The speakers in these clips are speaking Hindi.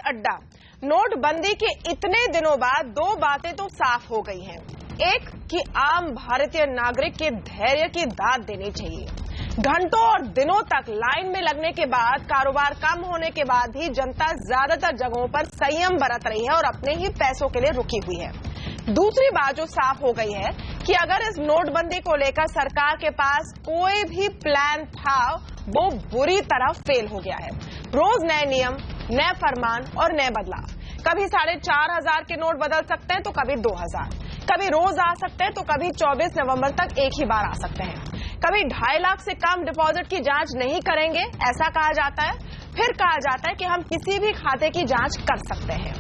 अड्डा। नोटबंदी के इतने दिनों बाद दो बातें तो साफ हो गई हैं। एक कि आम भारतीय नागरिक के धैर्य की दाद देनी चाहिए। घंटों और दिनों तक लाइन में लगने के बाद, कारोबार कम होने के बाद भी जनता ज्यादातर जगहों पर संयम बरत रही है और अपने ही पैसों के लिए रुकी हुई है। दूसरी बात जो साफ हो गई है कि अगर इस नोटबंदी को लेकर सरकार के पास कोई भी प्लान था, वो बुरी तरह फेल हो गया है। रोज नए नियम, नए फरमान और नए बदलाव। कभी 4,500 के नोट बदल सकते हैं तो कभी 2,000, कभी रोज आ सकते हैं तो कभी 24 नवंबर तक एक ही बार आ सकते हैं। कभी 2.5 लाख से कम डिपॉजिट की जांच नहीं करेंगे, ऐसा कहा जाता है। फिर कहा जाता है कि हम किसी भी खाते की जांच कर सकते हैं।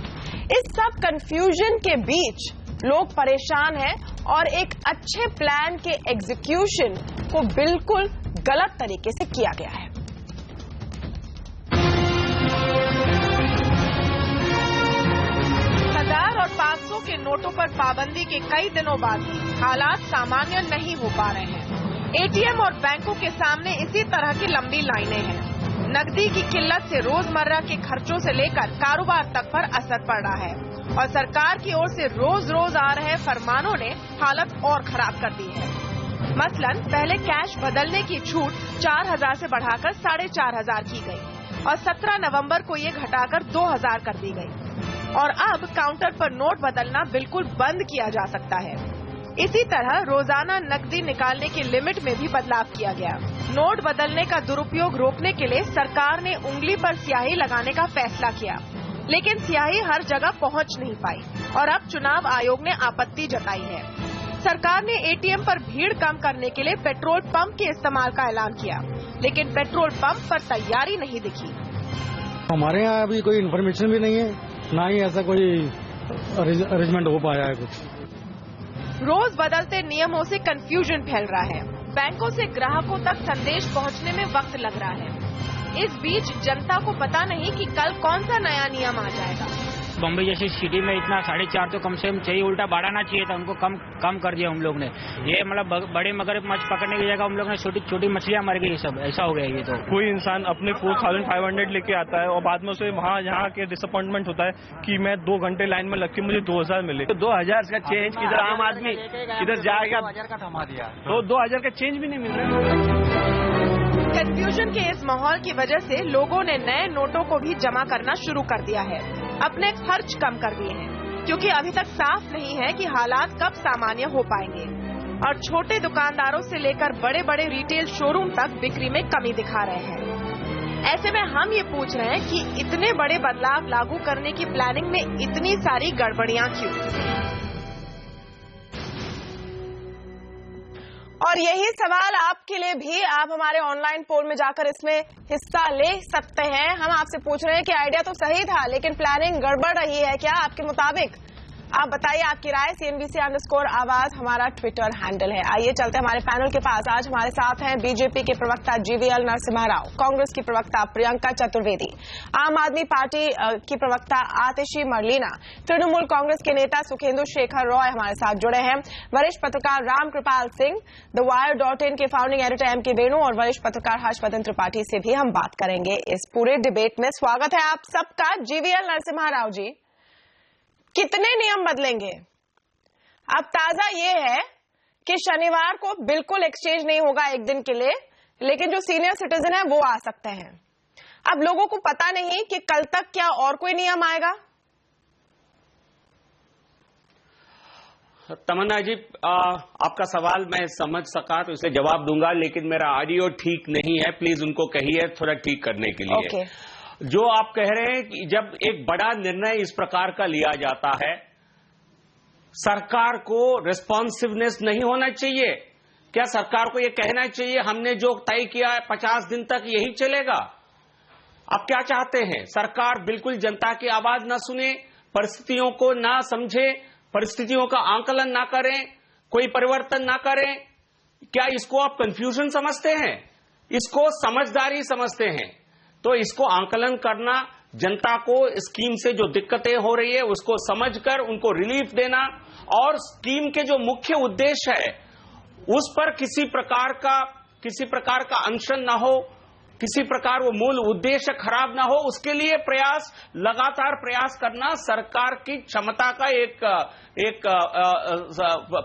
इस सब कंफ्यूजन के बीच लोग परेशान हैं और एक अच्छे प्लान के एग्जीक्यूशन को बिल्कुल गलत तरीके से किया गया है। 1000 और 500 के नोटों पर पाबंदी के कई दिनों बाद भी हालात सामान्य नहीं हो पा रहे हैं। एटीएम और बैंकों के सामने इसी तरह की लंबी लाइनें हैं। नकदी की किल्लत से रोजमर्रा के खर्चों से लेकर कारोबार तक पर असर पड़ रहा है और सरकार की ओर से रोज रोज आ रहे फरमानों ने हालत और खराब कर दी है। मसलन पहले कैश बदलने की छूट 4,000 से बढ़ाकर 4,500 की गई और 17 नवंबर को ये घटाकर 2,000 कर दी गई और अब काउंटर पर नोट बदलना बिल्कुल बंद किया जा सकता है। इसी तरह रोजाना नकदी निकालने की लिमिट में भी बदलाव किया गया। नोट बदलने का दुरुपयोग रोकने के लिए सरकार ने उंगली पर स्याही लगाने का फैसला किया, लेकिन स्याही हर जगह पहुंच नहीं पाई और अब चुनाव आयोग ने आपत्ति जताई है। सरकार ने एटीएम पर भीड़ कम करने के लिए पेट्रोल पंप के इस्तेमाल का ऐलान किया, लेकिन पेट्रोल पंप पर तैयारी नहीं दिखी। हमारे यहाँ अभी कोई इन्फॉर्मेशन भी नहीं है, ना ही ऐसा कोई अरेंजमेंट हो पाया है कुछ। रोज बदलते नियमों से कंफ्यूजन फैल रहा है। बैंकों से ग्राहकों तक संदेश पहुंचने में वक्त लग रहा है। इस बीच जनता को पता नहीं कि कल कौन सा नया नियम आ जाएगा। बम्बई जैसी सिटी में इतना 4.5 तो कम से कम चाहिए, उल्टा बढ़ाना चाहिए था। उनको कम कर दिया हम लोग ने। ये मतलब बड़े मगरमच्छ पकड़ने की जगह हम लोग ने छोटी छोटी मछलियां मर गई। सब ऐसा हो गया। ये तो कोई इंसान अपने 4,500 लेके आता है और बाद में उसे वहाँ यहाँ के डिसअपॉइंटमेंट होता है कि मैं 2 घंटे लाइन में लग के मुझे 2,000 मिले। तो 2,000 का चेंज किधर आम आदमी किधर जाएगा? 2,000 का थमा दिया तो 2,000 का चेंज भी नहीं मिल रहा। कंफ्यूजन के इस माहौल की वजह से लोगों ने नए नोटों को भी जमा करना शुरू कर दिया है, अपने खर्च कम कर दिए हैं, क्योंकि अभी तक साफ नहीं है कि हालात कब सामान्य हो पाएंगे। और छोटे दुकानदारों से लेकर बड़े बड़े रिटेल शोरूम तक बिक्री में कमी दिखा रहे हैं। ऐसे में हम ये पूछ रहे हैं कि इतने बड़े बदलाव लागू करने की प्लानिंग में इतनी सारी गड़बड़ियां क्यों? और यही सवाल आपके लिए भी, आप हमारे ऑनलाइन पोल में जाकर इसमें हिस्सा ले सकते हैं। हम आपसे पूछ रहे हैं कि आइडिया तो सही था, लेकिन प्लानिंग गड़बड़ रही है क्या आपके मुताबिक? आप बताइए आपकी राय। CNBC_आवाज हमारा ट्विटर हैंडल है। आइए चलते हमारे पैनल के पास। आज हमारे साथ हैं बीजेपी के प्रवक्ता GVL नरसिम्हा राव, कांग्रेस की प्रवक्ता प्रियंका चतुर्वेदी, आम आदमी पार्टी की प्रवक्ता आतिशी मरलीना, तृणमूल कांग्रेस के नेता सुखेंदु शेखर रॉय हमारे साथ जुड़े हैं, वरिष्ठ पत्रकार रामकृपाल सिंह, द Wire.in के फाउंडिंग एडिटर MK वेणु और वरिष्ठ पत्रकार हर्षवर्धन त्रिपाठी से भी हम बात करेंगे इस पूरे डिबेट में। स्वागत है आप सबका। GVL नरसिम्हा राव जी, कितने नियम बदलेंगे? अब ताजा ये है कि शनिवार को बिल्कुल एक्सचेंज नहीं होगा एक दिन के लिए, लेकिन जो सीनियर सिटीजन है वो आ सकते हैं। अब लोगों को पता नहीं कि कल तक क्या और कोई नियम आएगा। तमन्ना जी, आपका सवाल मैं समझ सका तो इसे जवाब दूंगा, लेकिन मेरा ऑडियो ठीक नहीं है, प्लीज उनको कहिए थोड़ा ठीक करने के लिए। Okay. जो आप कह रहे हैं कि जब एक बड़ा निर्णय इस प्रकार का लिया जाता है, सरकार को रिस्पॉन्सिवनेस नहीं होना चाहिए क्या? सरकार को यह कहना चाहिए हमने जो तय किया है 50 दिन तक यही चलेगा? आप क्या चाहते हैं? सरकार बिल्कुल जनता की आवाज ना सुने, परिस्थितियों को ना समझे, परिस्थितियों का आंकलन ना करें, कोई परिवर्तन ना करें? क्या इसको आप कंफ्यूजन समझते हैं? इसको समझदारी समझते हैं? तो इसको आंकलन करना, जनता को स्कीम से जो दिक्कतें हो रही है उसको समझकर उनको रिलीफ देना और स्कीम के जो मुख्य उद्देश्य है उस पर किसी प्रकार का अनशन ना हो, किसी प्रकार वो मूल उद्देश्य खराब ना हो, उसके लिए प्रयास, लगातार प्रयास करना सरकार की क्षमता का एक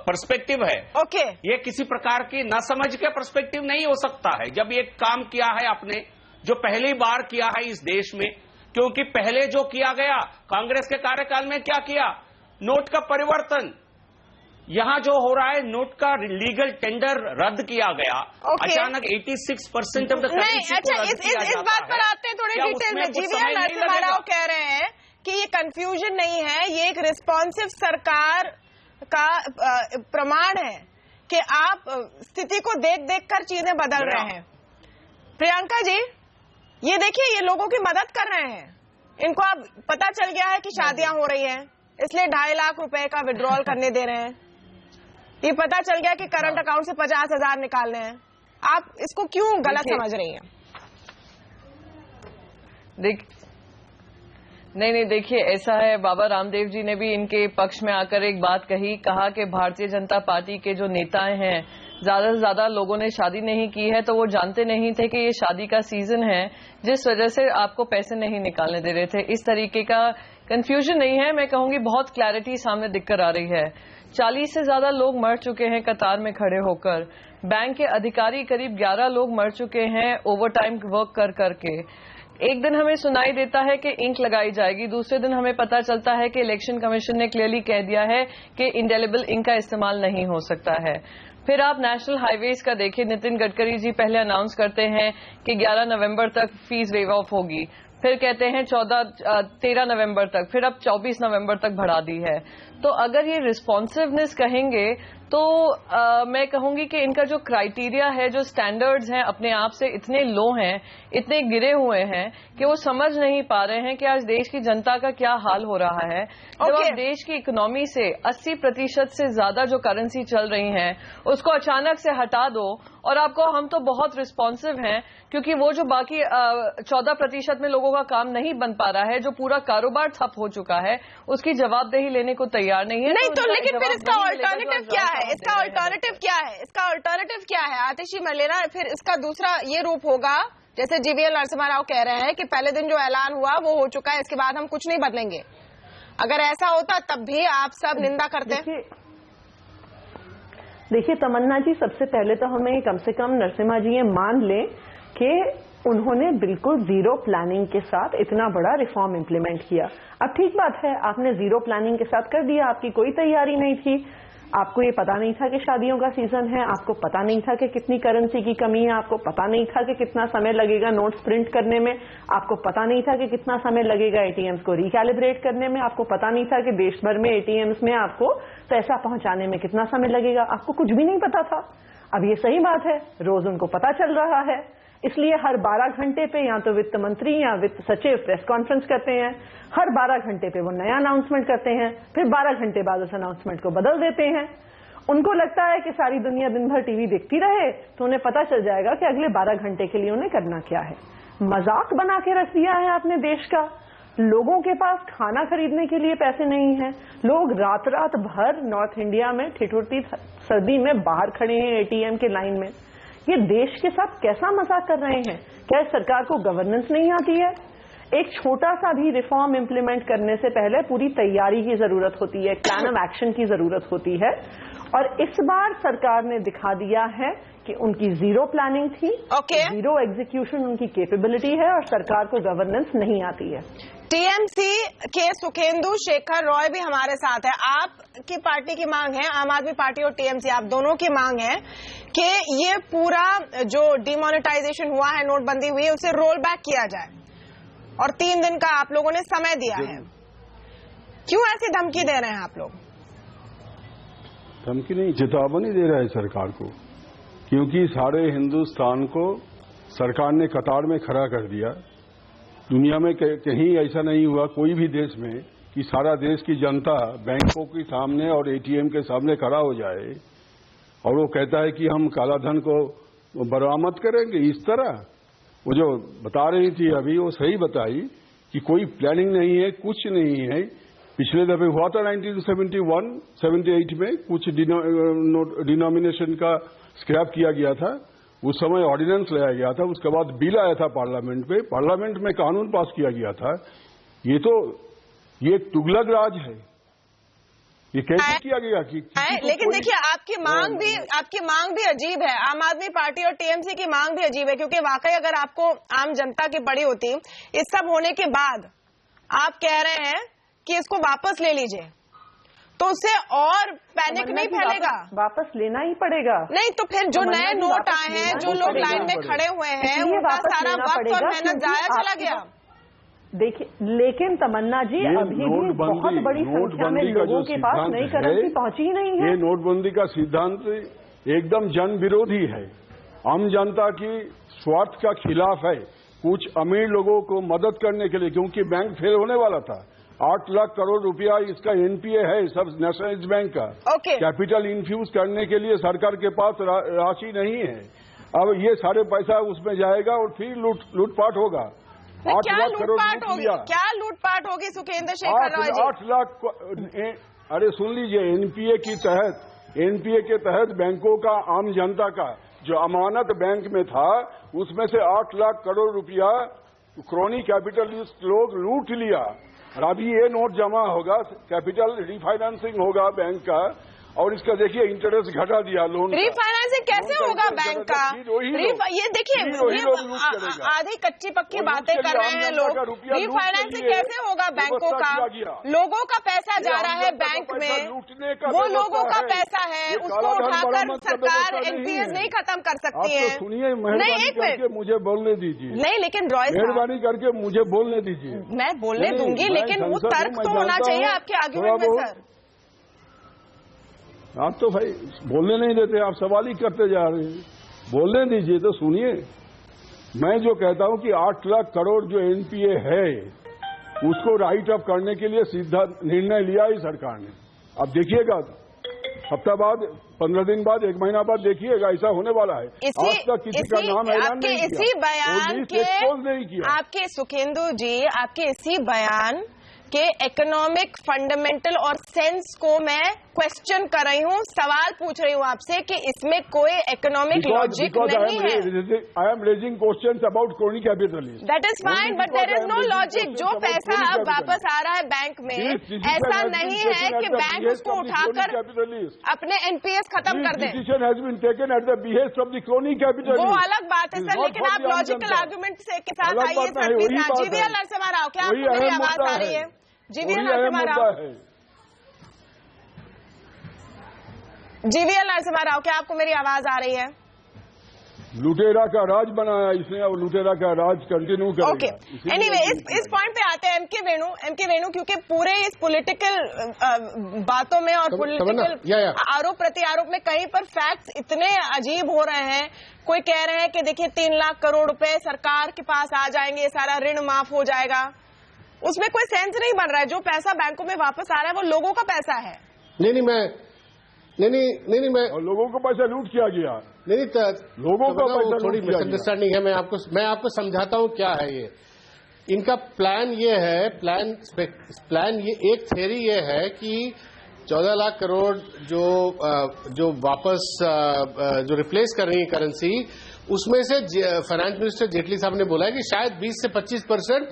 पर्सपेक्टिव है। ओके, ये किसी प्रकार की ना समझ के पर्सपेक्टिव नहीं हो सकता है। जब ये काम किया है आपने, जो पहली बार किया है इस देश में, क्योंकि पहले जो किया गया कांग्रेस के कार्यकाल में, क्या किया, नोट का परिवर्तन, यहां जो हो रहा है नोट का लीगल टेंडर रद्द किया गया। अचानक 86% ऑफ द नहीं, अच्छा इस बात पर आते हैं थोड़ी डिटेल में। जीवीएल नरसिम्हा राव कह रहे हैं कि ये कंफ्यूजन नहीं है, ये एक रिस्पॉन्सिव सरकार का प्रमाण है कि आप स्थिति को देख देख कर चीजें बदल रहे हैं। प्रियंका जी, ये देखिए, ये लोगों की मदद कर रहे हैं, इनको अब पता चल गया है कि शादियां हो रही हैं, इसलिए 2.5 लाख रुपए का विड्रॉल करने दे रहे हैं। ये पता चल गया कि करंट अकाउंट से 50,000 निकालने हैं। आप इसको क्यों गलत समझ रही हैं? नहीं, देखिए ऐसा है, बाबा रामदेव जी ने भी इनके पक्ष में आकर एक बात कहा कि भारतीय जनता पार्टी के जो नेता हैं, ज्यादा से ज्यादा लोगों ने शादी नहीं की है, तो वो जानते नहीं थे कि ये शादी का सीजन है, जिस वजह से आपको पैसे नहीं निकालने दे रहे थे। इस तरीके का कंफ्यूजन नहीं है, मैं कहूंगी बहुत क्लैरिटी सामने दिखकर आ रही है। 40 से ज्यादा लोग मर चुके हैं कतार में खड़े होकर। बैंक के अधिकारी करीब 11 लोग मर चुके हैं ओवरटाइम वर्क कर करके। एक दिन हमें सुनाई देता है कि इंक लगाई जाएगी, दूसरे दिन हमें पता चलता है कि इलेक्शन कमीशन ने क्लियरली कह दिया है कि इंडेलिबल इंक का इस्तेमाल नहीं हो सकता है। फिर आप नेशनल हाईवेज का देखिए, नितिन गडकरी जी पहले अनाउंस करते हैं कि 11 नवंबर तक फीस वेव ऑफ होगी, फिर कहते हैं 13 नवंबर तक, फिर अब 24 नवंबर तक बढ़ा दी है। तो अगर ये रिस्पॉन्सिवनेस कहेंगे तो मैं कहूंगी कि इनका जो क्राइटेरिया है, जो स्टैंडर्ड्स हैं, अपने आप से इतने लो हैं, इतने गिरे हुए हैं कि वो समझ नहीं पा रहे हैं कि आज देश की जनता का क्या हाल हो रहा है। जब आप देश की इकोनॉमी से 80% से ज्यादा जो करेंसी चल रही है उसको अचानक से हटा दो और आपको, हम तो बहुत रिस्पॉन्सिव हैं क्योंकि वो जो बाकी 14% में लोगों का काम नहीं बन पा रहा है, जो पूरा कारोबार ठप हो चुका है, उसकी जवाबदेही लेने को तैयार नहीं है। नहीं तो लेकिन फिर इसका ऑल्टरनेटिव क्या है? इसका ऑल्टरनेटिव क्या है? इसका ऑल्टरनेटिव क्या है? आतिशी मलेरा, फिर इसका दूसरा ये रूप होगा, जैसे जीवीएल नरसिम्हा राव कह रहे हैं कि पहले दिन जो ऐलान हुआ वो हो चुका है, इसके बाद हम कुछ नहीं बदलेंगे। अगर ऐसा होता तब भी आप सब निंदा करते। देखिए तमन्ना जी, सबसे पहले तो हमें कम से कम नरसिम्हा जी ये मान लें कि उन्होंने बिल्कुल जीरो प्लानिंग के साथ इतना बड़ा रिफॉर्म इम्प्लीमेंट किया। अब ठीक बात है, आपने जीरो प्लानिंग के साथ कर दिया, आपकी कोई तैयारी नहीं थी, आपको ये पता नहीं था कि शादियों का सीजन है, आपको पता नहीं था कि कितनी करेंसी की कमी है, आपको पता नहीं था कि कितना समय लगेगा नोट्स प्रिंट करने में, आपको पता नहीं था कि कितना समय लगेगा एटीएम्स को रिकैलिब्रेट करने में, आपको पता नहीं था कि देश भर में एटीएम्स में आपको पैसा पहुंचाने में कितना समय लगेगा, आपको कुछ भी नहीं पता था। अब ये सही बात है, रोज उनको पता चल रहा है, इसलिए हर 12 घंटे पे या तो वित्त मंत्री या वित्त सचिव प्रेस कॉन्फ्रेंस करते हैं, हर 12 घंटे पे वो नया अनाउंसमेंट करते हैं, फिर 12 घंटे बाद उस अनाउंसमेंट को बदल देते हैं। उनको लगता है कि सारी दुनिया दिन भर टीवी देखती रहे तो उन्हें पता चल जाएगा कि अगले 12 घंटे के लिए उन्हें करना क्या है। मजाक बना के रख दिया है आपने देश का। लोगों के पास खाना खरीदने के लिए पैसे नहीं है, लोग रात रात भर नॉर्थ इंडिया में ठिठुरती सर्दी में बाहर खड़े हैं एटीएम के लाइन में। ये देश के साथ कैसा मजाक कर रहे हैं? क्या सरकार को गवर्नेंस नहीं आती है? एक छोटा सा भी रिफॉर्म इंप्लीमेंट करने से पहले पूरी तैयारी की जरूरत होती है, प्लान ऑफ एक्शन की जरूरत होती है, और इस बार सरकार ने दिखा दिया है कि उनकी जीरो प्लानिंग थी, जीरो एग्जीक्यूशन उनकी कैपेबिलिटी है और सरकार को गवर्नेंस नहीं आती है। टीएमसी के सुखेंदु शेखर रॉय भी हमारे साथ है। आपकी पार्टी की मांग है, आम आदमी पार्टी और टीएमसी आप दोनों की मांग है कि ये पूरा जो डिमोनेटाइजेशन हुआ है, नोटबंदी हुई है, उसे रोल बैक किया जाए, और 3 दिन का आप लोगों ने समय दिया है। क्यों ऐसी धमकी दे रहे हैं आप लोग? धमकी नहीं, चेतावनी दे रहा है सरकार को, क्योंकि सारे हिंदुस्तान को सरकार ने कतार में खड़ा कर दिया। दुनिया में कहीं ऐसा नहीं हुआ, कोई भी देश में, कि सारा देश की जनता बैंकों के सामने और एटीएम के सामने खड़ा हो जाए और वो कहता है कि हम काला धन को बरामद करेंगे। इस तरह वो जो बता रही थी अभी, वो सही बताई कि कोई प्लानिंग नहीं है, कुछ नहीं है। पिछले दफे हुआ था 1971-78 में, कुछ डिनोमिनेशन का स्क्रैप किया गया था, उस समय ऑर्डिनेंस लाया गया था, उसके बाद बिल आया था पार्लियामेंट में, पार्लियामेंट में कानून पास किया गया था। ये तुगलक राज है, ये कैसे किया गया कि लेकिन देखिए आपकी मांग भी अजीब है। आम आदमी पार्टी और टीएमसी की मांग भी अजीब है, क्योंकि वाकई अगर आपको आम जनता की पड़ी होती, इस सब होने के बाद आप कह रहे हैं कि इसको वापस ले लीजिए, तो उससे और पैनिक नहीं फैलेगा। वापस लेना ही पड़ेगा। नहीं तो फिर जो नए नोट आए हैं, जो लोग लाइन में खड़े हुए हैं, उनका सारा वक्त और मेहनत जाया चला गया। देखिए, लेकिन तमन्ना जी अभी भी बहुत बड़ी संख्या में लोगों के पास नई करेंसी पहुंची ही नहीं है। ये नोटबंदी का सिद्धांत एकदम जन विरोधी है, आम जनता की स्वार्थ का खिलाफ है, कुछ अमीर लोगों को मदद करने के लिए, क्योंकि बैंक फेल होने वाला था। 8 लाख करोड़ रुपया इसका एनपीए है सब नेशनलाइज्ड बैंक का। कैपिटल इन्फ्यूज करने के लिए सरकार के पास राशि नहीं है। अब ये सारे पैसा उसमें जाएगा और फिर लूटपाट होगा। 8 लाख करोड़ क्या लूटपाट होगी सुखेंद्र शेखर राव जी? 8 लाख, अरे सुन लीजिए, एनपीए के तहत बैंकों का, आम जनता का जो अमानत बैंक में था, उसमें से 8 लाख करोड़ रुपया क्रोनी कैपिटलिस्ट लोग लूट लिया। और अभी ये नोट जमा होगा, कैपिटल रिफाइनेंसिंग होगा बैंक का, और इसका देखिए इंटरेस्ट घटा दिया लोन। रिफाइनेंसिंग कैसे होगा बैंक का? ये देखिए, आधी कच्ची पक्की बातें कर रहे हैं लोग। रिफाइनेंसिंग कैसे होगा बैंकों का? लोगों का पैसा जा रहा है बैंक में, वो लोगों का पैसा है, उसको उठाकर सरकार एनपीएस नहीं खत्म कर सकती है। सुनिए, मेहरबानी करके मुझे बोलने दीजिए। नहीं, लेकिन रॉय, मेहरबानी करके मुझे बोलने दीजिए। मैं बोलने दूंगी, लेकिन वो तर्क तो होना चाहिए आपके आर्ग्यूमेंट में। सर, आप तो भाई बोलने नहीं देते, आप सवाल ही करते जा रहे हैं। बोलने दीजिए तो सुनिए। मैं जो कहता हूं कि 8 लाख करोड़ जो एनपीए है, उसको राइट अप करने के लिए सीधा निर्णय लिया ही सरकार ने। अब देखिएगा, हफ्ता बाद, 15 दिन बाद, 1 महीना बाद देखिएगा, ऐसा होने वाला है। आज तक किसी का नाम ऐलान नहीं किया, इसी बयान के नहीं किया। आपके सुखेंदु जी, आपके इसी बयान के इकोनॉमिक फंडामेंटल और सेंस को मैं क्वेश्चन कर रही हूँ, सवाल पूछ रही हूँ आपसे कि इसमें कोई इकोनॉमिक लॉजिक नहीं है। I am raising questions about crony capitalist. That is fine, but there is no logic. जो पैसा अब वापस आ रहा है बैंक में, ऐसा नहीं है कि बैंक उसको उठाकर अपने एनपीएस खत्म कर दे। Decision has been taken at the behest of the crony capitalist. वो अलग बात है सर, लेकिन आप लॉजिकल आर्गुमेंट के साथ आइए सर। जीवीएल नरसिम्हा राव, क्या आपको मेरी आवाज आ रही है? जीवीएल नरसिम्हा राव, जीवीएल नरसिम्हा राव, क्या आपको मेरी आवाज आ रही है? लुटेरा का राज बनाया इसने, और लुटेरा का राज कंटिन्यू करेगा। ओके, एनीवे, इस पॉइंट पे आते हैं। एमके वेणु, क्योंकि पूरे इस पॉलिटिकल बातों में और पॉलिटिकल आरोप प्रत्यारोप में कहीं पर फैक्ट्स इतने अजीब हो रहे हैं। कोई कह रहे हैं कि देखिए 3 लाख करोड़ रुपए सरकार के पास आ जाएंगे, सारा ऋण माफ हो जाएगा। उसमें कोई सेंस नहीं बन रहा है। जो पैसा बैंकों में वापस आ रहा है वो लोगों का पैसा है। नहीं, मैं और लोगों को पैसा लूट किया गया। नहीं, लोगों का पैसा थोड़ी मिसअंडरस्टैंडिंग है। मैं आपको समझाता हूँ क्या है ये। इनका प्लान ये है, प्लान ये, एक थ्योरी ये है कि 14 लाख करोड़ जो वापस जो रिप्लेस कर रही है करेंसी, उसमें से फाइनेंस मिनिस्टर जेटली साहब ने बोला है कि शायद 20 से 25%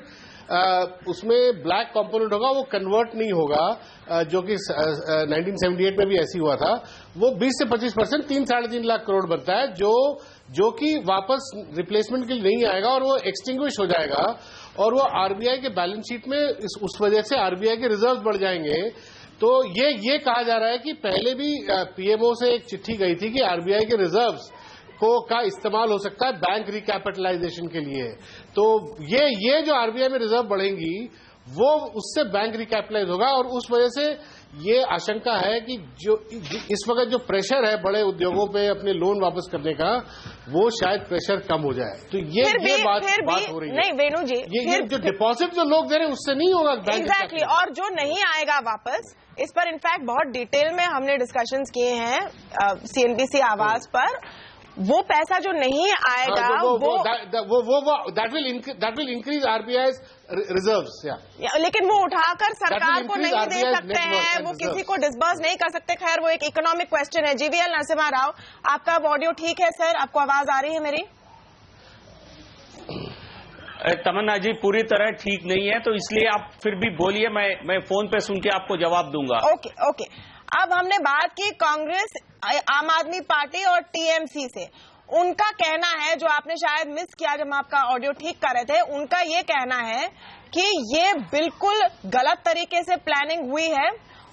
उसमें ब्लैक कंपोनेंट होगा, वो कन्वर्ट नहीं होगा, जो कि 1978 में भी ऐसी हुआ था। वो 20 से 25% 3-3.5 लाख करोड़ बनता है, जो कि वापस रिप्लेसमेंट के लिए नहीं आएगा और वो एक्सटिंग्विश हो जाएगा, और वो आरबीआई के बैलेंस शीट में उस वजह से आरबीआई के रिजर्व बढ़ जाएंगे। तो ये कहा जा रहा है कि पहले भी पीएमओ से एक चिट्ठी गई थी कि आरबीआई के रिजर्व्स का इस्तेमाल हो सकता है बैंक रिकैपिटलाइजेशन के लिए। तो ये जो आरबीआई में रिजर्व बढ़ेंगी, वो उससे बैंक रिकैपिटलाइज होगा, और उस वजह से ये आशंका है कि जो इस वक्त जो प्रेशर है बड़े उद्योगों पे अपने लोन वापस करने का, वो शायद प्रेशर कम हो जाए। तो ये बात हो रही है। नहीं वेणु जी, ये जो डिपॉजिट जो लोग दे रहे हैं उससे नहीं होगा बैंक। एग्जैक्टली, और जो नहीं आएगा वापस, इस पर इनफैक्ट बहुत डिटेल में हमने डिस्कशंस किए हैं सीएनबीसी आवाज पर। वो पैसा जो नहीं आएगा that will increase RBI's reserves. लेकिन वो उठाकर सरकार को नहीं दे सकते हैं, वो किसी को डिसबर्स नहीं कर सकते। खैर वो एक इकोनॉमिक क्वेश्चन है। जीवीएल नरसिम्हा राव, आपका ऑडियो ठीक है सर? आपको आवाज आ रही है मेरी? तमन्ना जी पूरी तरह ठीक नहीं है, तो इसलिए आप फिर भी बोलिए, मैं फोन पे सुन के आपको जवाब दूंगा। ओके। अब हमने बात की कांग्रेस, आम आदमी पार्टी और टीएमसी से। उनका कहना है, जो आपने शायद मिस किया जब हम आपका ऑडियो ठीक कर रहे थे, उनका ये कहना है कि ये बिल्कुल गलत तरीके से प्लानिंग हुई है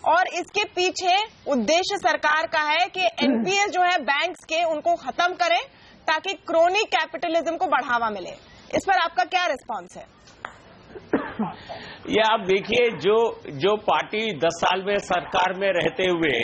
और इसके पीछे उद्देश्य सरकार का है कि एनपीएस जो है बैंक्स के, उनको खत्म करें ताकि क्रोनी कैपिटलिज्म को बढ़ावा मिले। इस पर आपका क्या रिस्पॉन्स है? ये आप देखिए, जो पार्टी 10 साल में सरकार में रहते हुए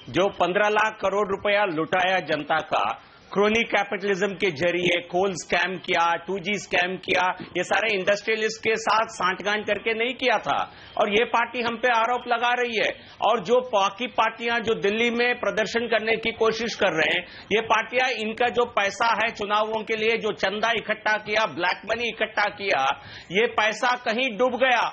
जो 15 लाख करोड़ रुपया लुटाया जनता का, क्रोनी कैपिटलिज्म के जरिए कोल स्कैम किया, 2G स्कैम किया, ये सारे इंडस्ट्रियलिस्ट के साथ सांठगांठ करके नहीं किया था। और ये पार्टी हम पे आरोप लगा रही है। और जो बाकी पार्टियां जो दिल्ली में प्रदर्शन करने की कोशिश कर रहे हैं, ये पार्टियां, इनका जो पैसा है चुनावों के लिए, जो चंदा इकट्ठा किया, ब्लैक मनी इकट्ठा किया, ये पैसा कहीं डूब गया।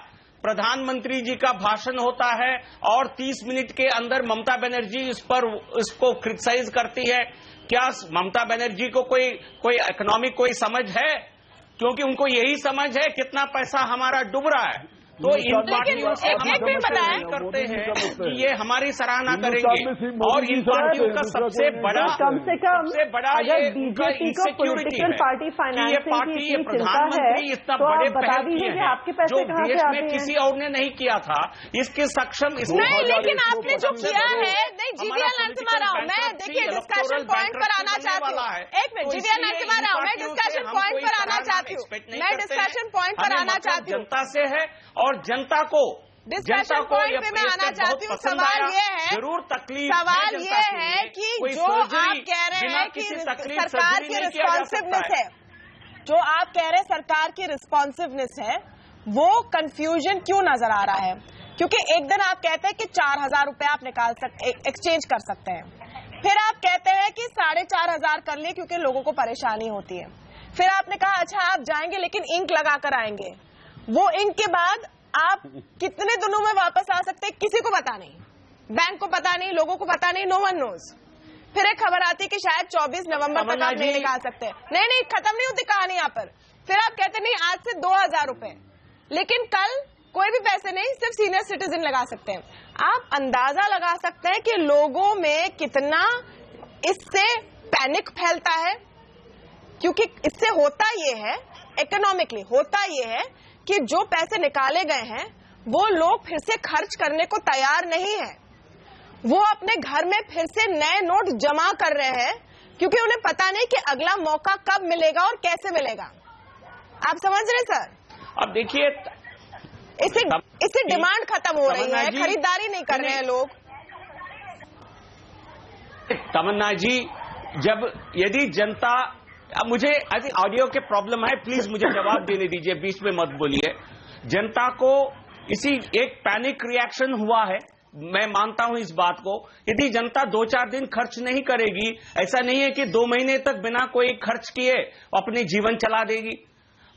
प्रधानमंत्री जी का भाषण होता है और 30 मिनट के अंदर ममता बनर्जी इसको क्रिटिसाइज करती है। क्या ममता बनर्जी को कोई इकोनॉमिक कोई समझ है? क्योंकि उनको यही समझ है कितना पैसा हमारा डूब रहा है। तो इन पार्टियों से हम करते हैं कि ये हमारी सराहना करेंगे और इन पार्टियों का सबसे बड़ा कम से कम अगर बीजेपी को पॉलिटिकल पार्टी फाइनेंसिंग की इतनी चिंता है तो आप बता दीजिए कि आपके पैसे कहाँ से आते हैं? किसी और ने नहीं किया था, इसके सक्षम नहीं, लेकिन आपने जो किया है, नहीं जीवीएल नरसिम्हा राव, मैं देखिए डिस्कशन पॉइंट पर आना चाहती हूँ। एक मिनट जीवीएल नरसिम्हा राव, मैं डिस्कशन पॉइंट पर आना चाहती हूँ, मैं डिस्कशन पॉइंट पर आना चाहती हूँ। जनता से है और जनता को डिस्कशन पॉइंट पे मैं आना चाहती हूँ। सवाल ये है, जरूर तकलीफ, सवाल ये है कि जो आप कह रहे हैं कि सरकार की रिस्पॉन्सिवनेस है, जो आप कह रहे हैं सरकार की रिस्पॉन्सिवनेस है, वो कंफ्यूजन क्यों नजर आ रहा है? क्योंकि एक दिन आप कहते हैं कि 4,000 रुपए आप निकाल सकते, एक्सचेंज कर सकते हैं, फिर आप कहते हैं कि 4,500 कर लिए क्योंकि लोगों को परेशानी होती है, फिर आपने कहा अच्छा आप जाएंगे लेकिन इंक लगा कर आएंगे। वो इंक के बाद आप कितने दिनों में वापस आ सकते हैं किसी को पता नहीं, बैंक को पता नहीं, लोगों को पता नहीं, नो वन नोज। फिर एक खबर आती है कि शायद 24 नवंबर तक आप नहीं निकाल सकते। नहीं, खत्म नहीं होती कहानी यहाँ पर। फिर आप कहते नहीं आज से 2,000 रुपए, लेकिन कल कोई भी पैसे नहीं, सिर्फ सीनियर सिटीजन लगा सकते हैं। आप अंदाजा लगा सकते हैं कि लोगों में कितना इससे पैनिक फैलता है, क्योंकि इससे होता ये है, इकोनॉमिकली होता ये है कि जो पैसे निकाले गए हैं वो लोग फिर से खर्च करने को तैयार नहीं है। वो अपने घर में फिर से नए नोट जमा कर रहे हैं क्योंकि उन्हें पता नहीं कि अगला मौका कब मिलेगा और कैसे मिलेगा। आप समझ रहे सर? अब देखिए, इससे डिमांड खत्म हो रही है, खरीदारी नहीं कर रहे हैं लोग। तमन्ना जी, यदि जनता, अब मुझे ऑडियो के प्रॉब्लम है, प्लीज मुझे जवाब देने दीजिए, बीच में मत बोलिए। जनता को इसी एक पैनिक रिएक्शन हुआ है, मैं मानता हूं इस बात को। यदि जनता 2-4 दिन खर्च नहीं करेगी, ऐसा नहीं है कि 2 महीने तक बिना कोई खर्च किए अपने जीवन चला देगी,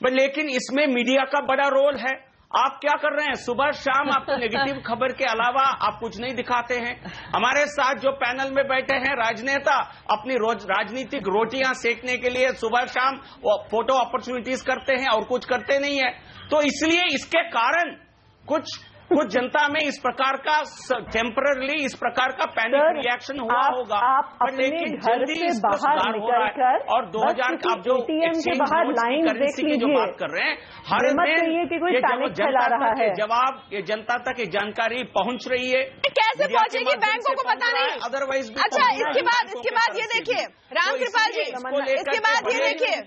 लेकिन इसमें मीडिया का बड़ा रोल है। आप क्या कर रहे हैं? सुबह शाम आपको नेगेटिव खबर के अलावा आप कुछ नहीं दिखाते हैं। हमारे साथ जो पैनल में बैठे हैं राजनेता, अपनी राजनीतिक रोटियां सेकने के लिए सुबह शाम फोटो अपॉर्चुनिटीज करते हैं और कुछ करते नहीं है। तो इसलिए इसके कारण कुछ जनता में इस प्रकार का टेम्पररी इस प्रकार का पैनिक रिएक्शन हुआ होगा। आप अपने घर से बाहर निकलकर और 2000 आप जो एटीएम के बाहर लाइन देख लीजिए, बात कर रहे हैं, हर दिन कि कोई पैनिक फैला रहा है। जवाब ये जनता तक ये जानकारी पहुंच रही है, कैसे पहुंचेगी? बैंकों को पता नहीं, अदरवाइज। अच्छा, इसके बाद ये देखिए रामकृपाल जी, इसके बाद ये देखिए,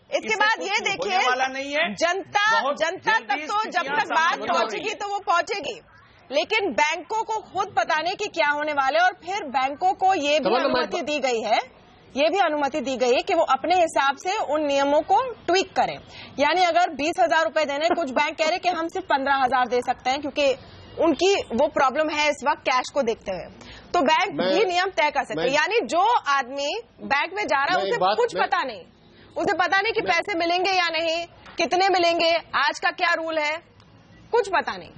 इसके बाद ये देखिए वाला नहीं है। जनता तक तो जब तक बात पहुंचेगी तो वो पहुंचेगी, लेकिन बैंकों को खुद पता नहीं कि क्या होने वाले। और फिर बैंकों को ये भी अनुमति दी गई है, कि वो अपने हिसाब से उन नियमों को ट्वीक करें। यानी अगर 20,000 रुपए देने, कुछ बैंक कह रहे कि हम सिर्फ 15,000 दे सकते हैं क्योंकि उनकी वो प्रॉब्लम है इस वक्त कैश को देखते हुए। तो बैंक भी नियम तय कर सकते हैं। यानी जो आदमी बैंक में जा रहा है उसे कुछ पता नहीं, उसे पता नहीं कि पैसे मिलेंगे या नहीं, कितने मिलेंगे, आज का क्या रूल है, कुछ पता नहीं।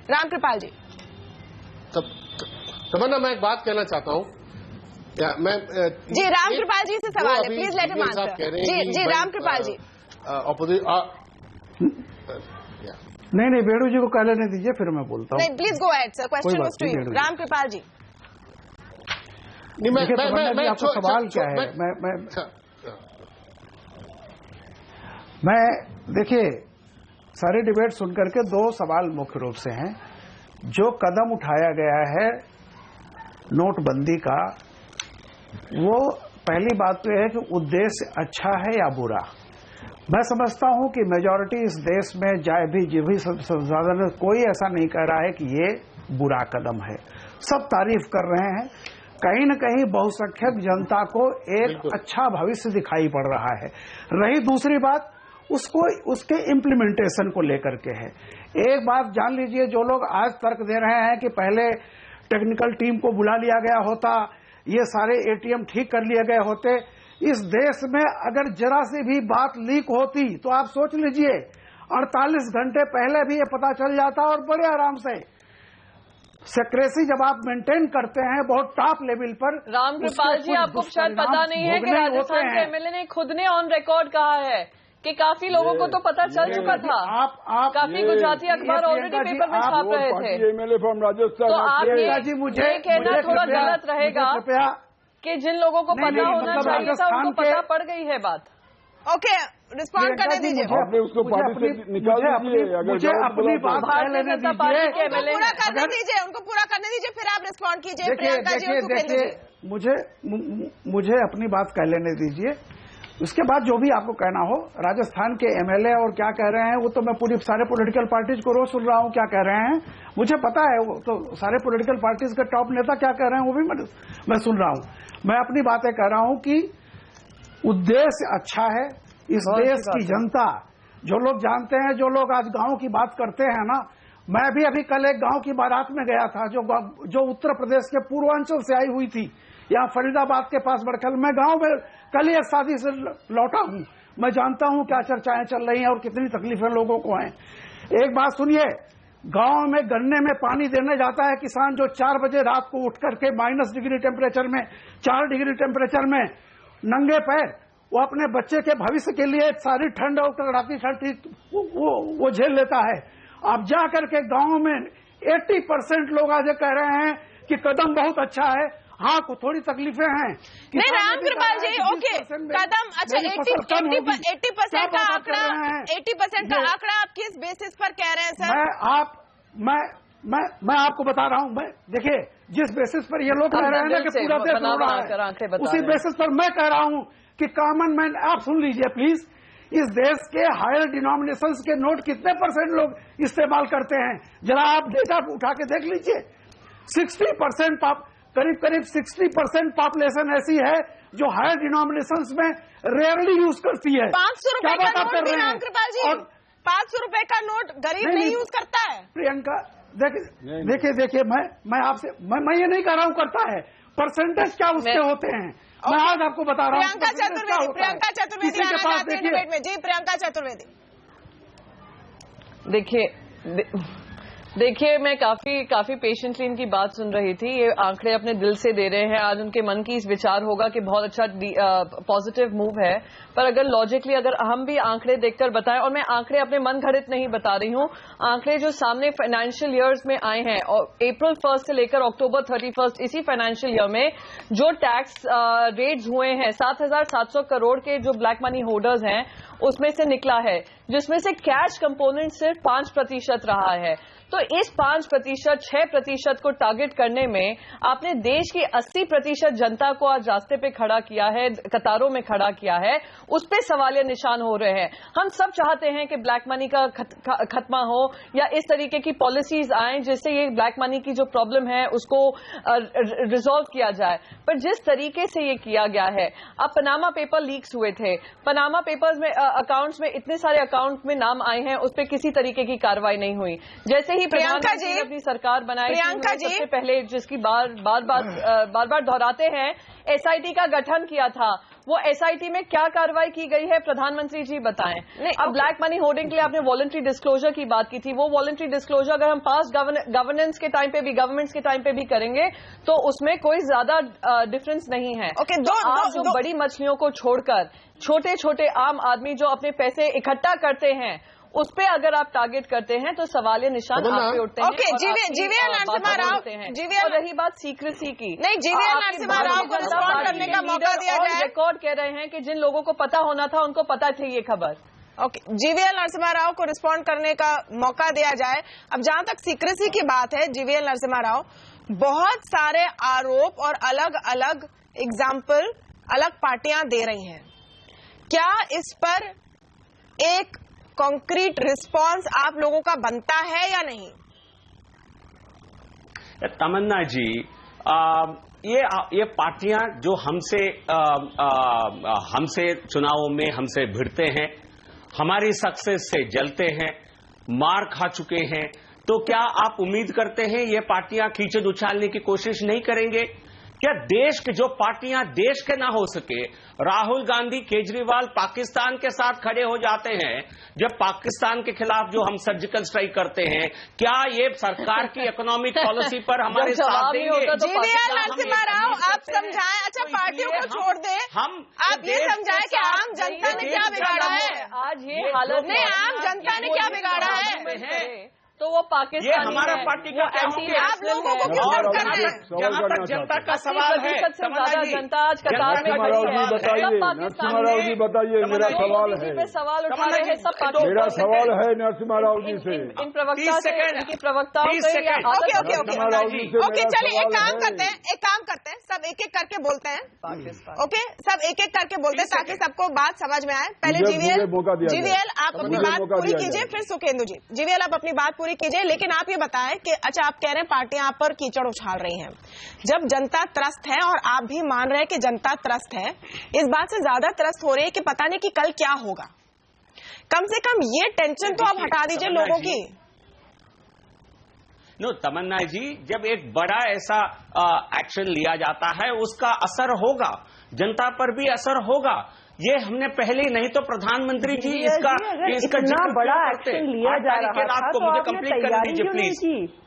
रामकृपाल जी। तमन्ना, मैं एक बात कहना चाहता हूँ। जी रामकृपाल जी से सवाल है, प्लीज लेट हिम आंसर। जी रामकृपाल जी। नहीं बेड़ू जी को कह लेने दीजिए, फिर मैं बोलता हूँ। नहीं, please go ahead sir, question was to you. Ramkripal ji. मैं आपका सवाल क्या है? मैं देखिए, सारे डिबेट सुनकर के दो सवाल मुख्य रूप से हैं। जो कदम उठाया गया है नोटबंदी का, वो पहली बात तो है कि उद्देश्य अच्छा है या बुरा। मैं समझता हूं कि मेजॉरिटी इस देश में जाए भी जो भी संसाधन है, कोई ऐसा नहीं कह रहा है कि ये बुरा कदम है, सब तारीफ कर रहे हैं। कहीं न कहीं बहुसंख्यक जनता को एक अच्छा भविष्य दिखाई पड़ रहा है। रही दूसरी बात उसके इम्प्लीमेंटेशन को लेकर के है। एक बात जान लीजिए, जो लोग आज तर्क दे रहे हैं कि पहले टेक्निकल टीम को बुला लिया गया होता, ये सारे एटीएम ठीक कर लिए गए होते, इस देश में अगर जरा सी भी बात लीक होती तो आप सोच लीजिए 48 घंटे पहले भी ये पता चल जाता और बड़े आराम से। सेक्रेसी जब आप मेंटेन करते हैं बहुत टॉप लेवल पर। रामकृपाल जी, आपको शायद पता नहीं है कि राजस्थान के एमएलए ने खुद ने ऑन रिकॉर्ड कहा है कि काफी लोगों को तो पता चल चुका था। काफी गुजराती अखबार ऑलरेडी पेपर में छाप रहे थे। तो आप ये कहना थोड़ा गलत रहेगा कि जिन लोगों को पता होना चाहिए था उनको पता पड़ गई है बात। ओके, रिस्पॉन्ड करने दीजिए। मुझे अपनी बात भारतीय जनता पार्टी के एमएलए पूरा करने दीजिए, उनको पूरा करने दीजिए, फिर आप रिस्पॉन्ड कीजिए। प्रियंका जी उनको कहने दीजिए। मुझे अपनी बात कह लेने दीजिए, उसके बाद जो भी आपको कहना हो। राजस्थान के एमएलए और क्या कह रहे हैं वो तो मैं पूरी सारे पॉलिटिकल पार्टीज को रोज सुन रहा हूं क्या कह रहे हैं, मुझे पता है। वो तो सारे पॉलिटिकल पार्टीज के टॉप नेता क्या कह रहे हैं वो भी मैं सुन रहा हूं। मैं अपनी बातें कह रहा हूं कि उद्देश्य अच्छा है। इस देश की जनता, जो लोग जानते हैं, जो लोग आज गांव की बात करते हैं ना, मैं भी अभी कल एक गांव की बारात में गया था जो उत्तर प्रदेश के पूर्वांचल से आई हुई थी, यहाँ फरीदाबाद के पास बड़खल। मैं गांव में कल ही शादी से लौटा हूं, मैं जानता हूं क्या चर्चाएं चल रही हैं और कितनी तकलीफें लोगों को हैं। एक बात सुनिए, गांव में गन्ने में पानी देने जाता है किसान, जो 4 बजे रात को उठ करके -डिग्री टेम्परेचर में, 4 डिग्री टेम्परेचर में नंगे पैर वो अपने बच्चे के भविष्य के लिए सारी ठंड और कड़ाकी ठंड वो झेल लेता है। आप जा करके गांव में 80% लोग आज कह रहे हैं कि कदम बहुत अच्छा है। हाँ, को थोड़ी तकलीफें हैं। नहीं रामकृपाल जी, ओके, कदम अच्छा 80% का आंकड़ा, 80% का आंकड़ा आप किस बेसिस पर कह रहे हैं सर? मैं आपको बता रहा हूँ। देखिए, जिस बेसिस पर ये लोग कह रहे हैं ना कि पूरा देश रो रहा है, उसी बेसिस पर मैं कह रहा हूँ कि कॉमन मैन, आप सुन लीजिए प्लीज, इस देश के हायर डिनोमिनेशंस के नोट कितने % लोग इस्तेमाल करते हैं, जरा आप डेटा उठा के देख लीजिए। 60% करीब 60% पॉपुलेशन ऐसी है जो हायर डिनोमिनेशंस में रेयरली यूज करती है। 500 रुपए का नोट भी रामकृपाल जी, 500 रुपए का नोट गरीब नहीं यूज करता है। प्रियंका देखिए, मैं आपसे मैं ये नहीं कह रहा हूँ करता है, परसेंटेज क्या उसके होते हैं मैं आज आपको बता रहा हूँ। प्रियंका चतुर्वेदी आना चाहती है डिबेट में। जी प्रियंका चतुर्वेदी। देखिए, मैं काफी पेशेंटली इनकी बात सुन रही थी। ये आंकड़े अपने दिल से दे रहे हैं। आज उनके मन की इस विचार होगा कि बहुत अच्छा पॉजिटिव मूव है, पर अगर लॉजिकली अगर हम भी आंकड़े देखकर बताएं, और मैं आंकड़े अपने मन घड़ित नहीं बता रही हूं, आंकड़े जो सामने फाइनेंशियल ईयर्स में आए हैं और अप्रैल 1 से लेकर अक्टूबर 31 इसी फाइनेंशियल ईयर में जो टैक्स रेट्स हुए हैं, 7,700 करोड़ के जो ब्लैक मनी होल्डर्स हैं उसमें से निकला है, जिसमें से कैश कंपोनेंट सिर्फ 5% रहा है। तो इस 5%, 6% को टारगेट करने में आपने देश की 80% जनता को आज रास्ते पे खड़ा किया है, कतारों में खड़ा किया है। उस पे सवालिया निशान हो रहे हैं। हम सब चाहते हैं कि ब्लैक मनी का खत्मा हो या इस तरीके की पॉलिसीज आए जिससे ये ब्लैक मनी की जो प्रॉब्लम है उसको रिजॉल्व किया जाए, पर जिस तरीके से ये किया गया है, अब पनामा पेपर लीक्स हुए थे, पनामा पेपर्स में अकाउंट्स में इतने सारे अकाउंट में नाम आए हैं, उस पर किसी तरीके की कार्रवाई नहीं हुई। जैसे ही प्रधानमंत्री ने अपनी सरकार बनाई। प्रियंका जी, सबसे पहले जिसकी बार दोहराते हैं, एसआईटी का गठन किया था, वो एसआईटी में क्या कार्रवाई की गई है प्रधानमंत्री जी बताएं। अब ब्लैक मनी होर्डिंग के लिए आपने वॉलंटरी डिस्क्लोजर की बात की थी, वो वॉलंटरी डिस्क्लोजर अगर हम पास्ट गवर्नेंस के टाइम पे भी, गवर्नमेंट्स के टाइम पे भी करेंगे तो उसमें कोई ज्यादा डिफरेंस नहीं है। ओके, आप जो बड़ी मछलियों को छोड़कर छोटे छोटे आम आदमी जो अपने पैसे इकट्ठा करते हैं उस पे अगर आप टारगेट करते हैं तो सवालिया निशान आप पे उठते हैं। ओके, जीवीएल नरसिम्हा राव, और रही बात सीक्रेसी की, नहीं, जीवीएल नरसिम्हा राव को रिस्पॉन्ड करने का मौका दिया जाए। रिकॉर्ड कह रहे हैं कि जिन लोगों को पता होना था उनको पता थी ये खबर। ओके, जीवीएल नरसिम्हा राव को रिस्पॉन्ड करने का मौका दिया जाए। अब जहां तक सीक्रेसी की बात है, जीवीएल नरसिम्हा राव, बहुत सारे आरोप और अलग अलग एग्जाम्पल अलग पार्टियां दे रही हैं, क्या इस पर एक कॉन्क्रीट रिस्पांस आप लोगों का बनता है या नहीं? तमन्ना जी, ये पार्टियां जो हमसे चुनावों में हमसे भिड़ते हैं, हमारी सक्सेस से जलते हैं, मार खा चुके हैं, तो क्या आप उम्मीद करते हैं ये पार्टियां कीचड़ उछालने की कोशिश नहीं करेंगे? क्या देश के जो पार्टियां देश के ना हो सके, राहुल गांधी, केजरीवाल पाकिस्तान के साथ खड़े हो जाते हैं, जब पाकिस्तान के खिलाफ जो हम सर्जिकल स्ट्राइक करते हैं, क्या ये सरकार की इकोनॉमिक पॉलिसी पर हमारे साथ देंगे? जीवीएल नरसिम्हा राव, आप समझाएं। अच्छा, पार्टियों को छोड़ दें, आप ये समझाएं कि आम जनता ने क्या बिगाड़ा है। आज ये हालत नहीं, आम जनता ने क्या बिगाड़ा है, तो वो पाकिस्तान, ये हमारा पार्टी का आप लोगों को क्यों तंग कर रहे हैं? जहां तक जनता का सवाल है, जनता आज कतार में खड़ी है। नरसिम्हा राव जी बताइए, मेरा सवाल है, सवाल उठा रहे हैं सब, मेरा सवाल है नरसिम्हा राव जी से, इन प्रवक्ता से, इनकी प्रवक्ताओं से। ओके, चलिए एक काम करते हैं, सब एक एक करके बोलते हैं। ओके, सब एक एक करके बोलते हैं ताकि सबको बात समझ में आए। पहले जीवीएल आप अपनी बात पूरी कीजिए, फिर सुखेंदु जी। जीवीएल आप अपनी बात पूरी कीजिए, लेकिन आप ये बताएं कि अच्छा, आप कह रहे हैं पार्टियां आप पर कीचड़ उछाल रही हैं, जब जनता त्रस्त है और आप भी मान रहे हैं कि जनता त्रस्त है, इस बात से ज्यादा त्रस्त हो रही है कि पता नहीं कि कल क्या होगा। कम से कम ये टेंशन तो आप हटा दीजिए लोगों की। तमन्ना जी, जब एक बड़ा ऐसा एक्शन लिया जाता है उसका असर होगा, जनता पर भी असर होगा। ये हमने पहले ही, नहीं तो प्रधानमंत्री जी इसका इतना बड़ा एक्शन लिया जा रहा था तो मुझे आपने कंप्लीट करने दीजिए प्लीज,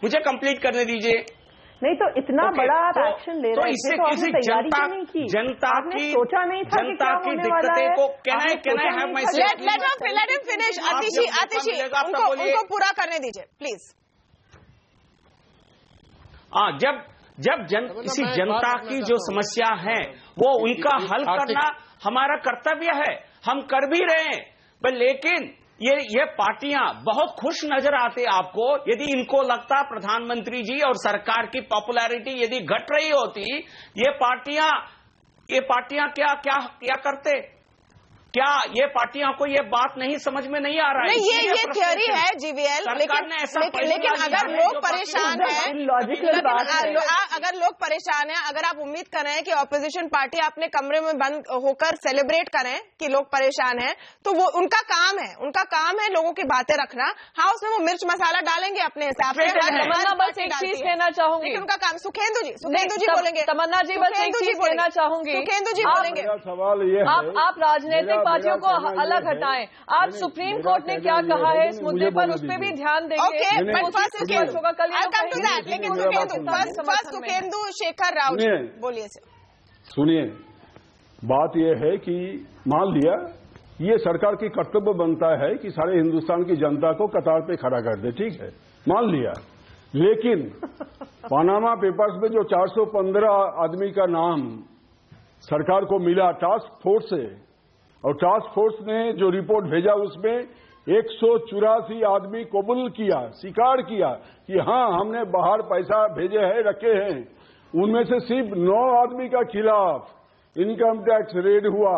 मुझे कंप्लीट करने दीजिए। नहीं तो इतना बड़ा आप एक्शन ले रहे थे तो आपने तैयारी क्यों नहीं की? जनता आपने सोचा नहीं था कि क्या होने वाला है? Let him finish. आतिशी, उनको पूरा करने दीजिए प्लीज। हाँ, जब किसी जनता की जो समस्या है वो उनका हल करना हमारा कर्तव्य है, हम कर भी रहे हैं। पर लेकिन ये पार्टियां बहुत खुश नजर आते आपको। यदि इनको लगता प्रधानमंत्री जी और सरकार की पॉपुलैरिटी यदि घट रही होती, ये पार्टियां क्या करते? क्या ये पार्टियों को ये बात नहीं समझ में नहीं आ रहा है? नहीं, ये थियोरी है जीवीएल, लेकिन अगर लोग परेशान हैं, अगर लोग परेशान हैं, अगर आप उम्मीद कर रहे हैं कि ऑपोजिशन पार्टी अपने कमरे में बंद होकर सेलिब्रेट करें कि लोग परेशान हैं, तो वो उनका काम है लोगों की बातें रखना। हाँ, उसमें वो मिर्च मसाला डालेंगे अपने हिसाब से। बस एक चीज कहना चाहूंगी, उनका काम। सुखेंदु जी बोलेंगे। तमन्ना जी, बस एक चीज कहना चाहूंगी, सुखेंदु जी बोलेंगे। सवाल ये है, आप राजनीतिक पार्टियों को अलग हटाएं। आज सुप्रीम कोर्ट ने क्या कहा है इस मुद्दे पर, उस पर भी ध्यान देंगे। सुखेंदु शेखर राव जी बोलिए। सुनिए, बात यह है कि मान लिया ये सरकार की कर्तव्य बनता है कि सारे हिंदुस्तान की जनता को कतार पे खड़ा कर दे, ठीक है, मान लिया। लेकिन पानामा पेपर्स में जो 415 आदमी का नाम सरकार को मिला टास्क फोर्स से, और टास्क फोर्स ने जो रिपोर्ट भेजा उसमें 184 आदमी कबूल किया, स्वीकार किया कि हाँ, हमने बाहर पैसा भेजे हैं, रखे हैं। उनमें से सिर्फ 9 आदमी का खिलाफ इनकम टैक्स रेड हुआ।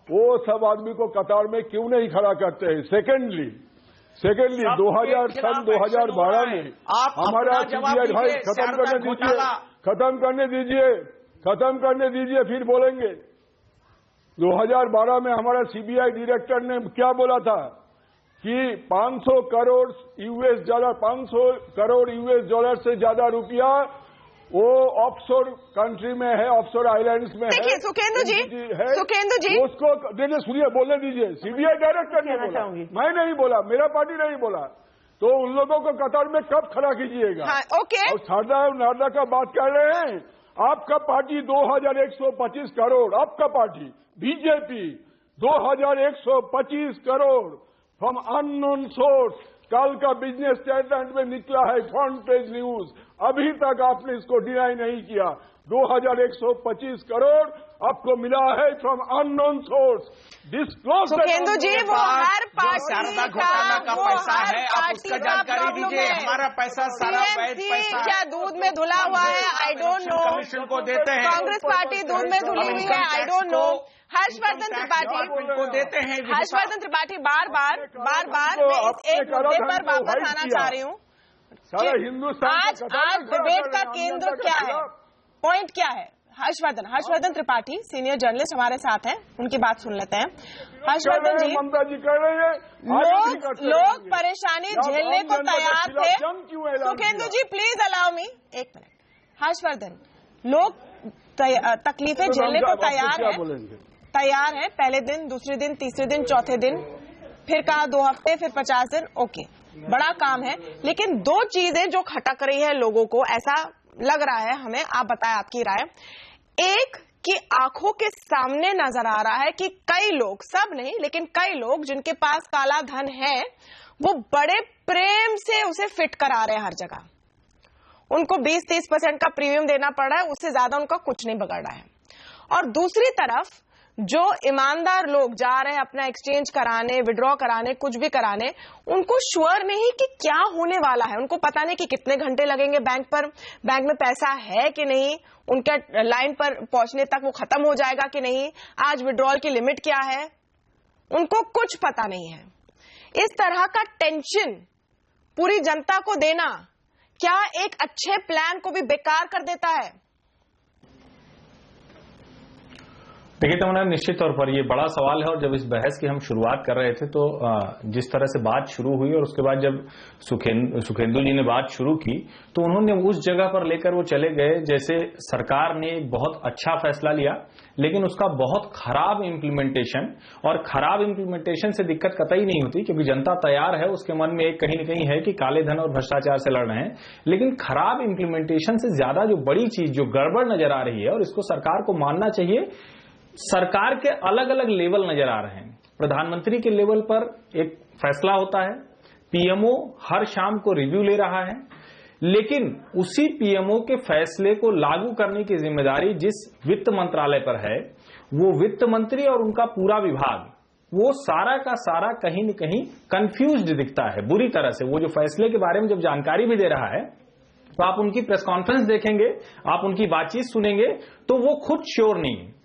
वो सब आदमी को कतार में क्यों नहीं खड़ा करते हैं? सेकेंडली 2012 में हमारा सीबीआई, भाई खत्म करने दीजिए फिर बोलेंगे। 2012 में हमारा सीबीआई डायरेक्टर ने क्या बोला था? कि 500 crore US dollar 500 crore US dollar से ज्यादा रुपया वो ऑफशोर कंट्री में है, ऑफशोर आइलैंड्स में है। देखिए सुखेंदु जी उसको सुनिए, बोलने दीजिए। सीबीआई डायरेक्टर ने बोला, मैं नहीं बोला, मेरा पार्टी नहीं बोला। तो उन लोगों को कतार में कब खड़ा कीजिएगा? हाँ, ओके। और सारदा और नारदा का बात कर रहे हैं। आपका पार्टी 2125 करोड़, आपका party BJP 2125 crore from unknown source कल का बिजनेस स्टेटमेंट में निकला है, फ्रंट पेज न्यूज। अभी तक आपने इसको डिनाई नहीं किया। 2125 करोड़ आपको मिला है from unknown source. Disclose. Sukhendu ji, वो हर पार्टी शारदा घोटाला का पैसा है, आप उसका जानकारी दीजिए। हमारा पैसा सारा वैध पैसा क्या दूध में धुला हुआ है? I don't know. कमीशन को देते हैं। कांग्रेस पार्टी दूध में धुली हुई है? I don't know. Harshvardhan Tripathi को देते हैं। हर्षवर्धन त्रिपाठी बार बार मैं एक मुद्दे पर वापस आना चाह रही हूँ। आज डिबेट का केंद्र क्या है, पॉइंट क्या है? हर्षवर्धन त्रिपाठी सीनियर जर्नलिस्ट हमारे साथ हैं, उनकी बात सुन लेते हैं। हर्षवर्धन जी, ममता जी कह रहे हैं लोग परेशानी झेलने को तैयार थे। सुखेंदु जी प्लीज अलाउ मी, एक मिनट। हर्षवर्धन, लोग तकलीफें झेलने को तैयार है। पहले दिन, दूसरे दिन, तीसरे दिन, चौथे दिन, फिर कहा 2 हफ्ते, फिर 50 दिन। ओके, बड़ा काम है, लेकिन 2 चीजें जो खटक रही है लोगों को, ऐसा लग रहा है हमें, आप बताएं आपकी राय। एक कि आंखों के सामने नजर आ रहा है कि कई लोग, सब नहीं लेकिन कई लोग जिनके पास काला धन है, वो बड़े प्रेम से उसे फिट करा रहे हैं हर जगह। उनको 20-30% का प्रीमियम देना पड़ रहा है, उससे ज्यादा उनका कुछ नहीं बिगड़ रहा है। और दूसरी तरफ जो ईमानदार लोग जा रहे हैं अपना एक्सचेंज कराने, विड्रॉ कराने, कुछ भी कराने, उनको श्योर नहीं कि क्या होने वाला है। उनको पता नहीं कि कितने घंटे लगेंगे बैंक में पैसा है कि नहीं, उनके लाइन पर पहुंचने तक वो खत्म हो जाएगा कि नहीं, आज विड्रॉल की लिमिट क्या है, उनको कुछ पता नहीं है। इस तरह का टेंशन पूरी जनता को देना क्या एक अच्छे प्लान को भी बेकार कर देता है? देखिए तमन्ना, निश्चित तौर पर ये बड़ा सवाल है। और जब इस बहस की हम शुरुआत कर रहे थे तो जिस तरह से बात शुरू हुई और उसके बाद जब सुखेंदु जी ने बात शुरू की तो उन्होंने उस जगह पर लेकर वो चले गए जैसे सरकार ने एक बहुत अच्छा फैसला लिया लेकिन उसका बहुत खराब इम्प्लीमेंटेशन, और खराब इम्प्लीमेंटेशन से दिक्कत कतई नहीं होती क्योंकि जनता तैयार है, उसके मन में एक कहीं न कहीं है कि काले धन और भ्रष्टाचार से लड़ रहे हैं। लेकिन खराब इम्प्लीमेंटेशन से ज्यादा जो बड़ी चीज, जो गड़बड़ नजर आ रही है, और इसको सरकार को मानना चाहिए, सरकार के अलग अलग लेवल नजर आ रहे हैं। प्रधानमंत्री के लेवल पर एक फैसला होता है, पीएमओ हर शाम को रिव्यू ले रहा है, लेकिन उसी पीएमओ के फैसले को लागू करने की जिम्मेदारी जिस वित्त मंत्रालय पर है, वो वित्त मंत्री और उनका पूरा विभाग, वो सारा का सारा कहीं न कहीं कंफ्यूज्ड दिखता है बुरी तरह से। वो जो फैसले के बारे में जब जानकारी भी दे रहा है तो आप उनकी प्रेस कॉन्फ्रेंस देखेंगे, आप उनकी बातचीत सुनेंगे तो वो खुद श्योर नहीं है।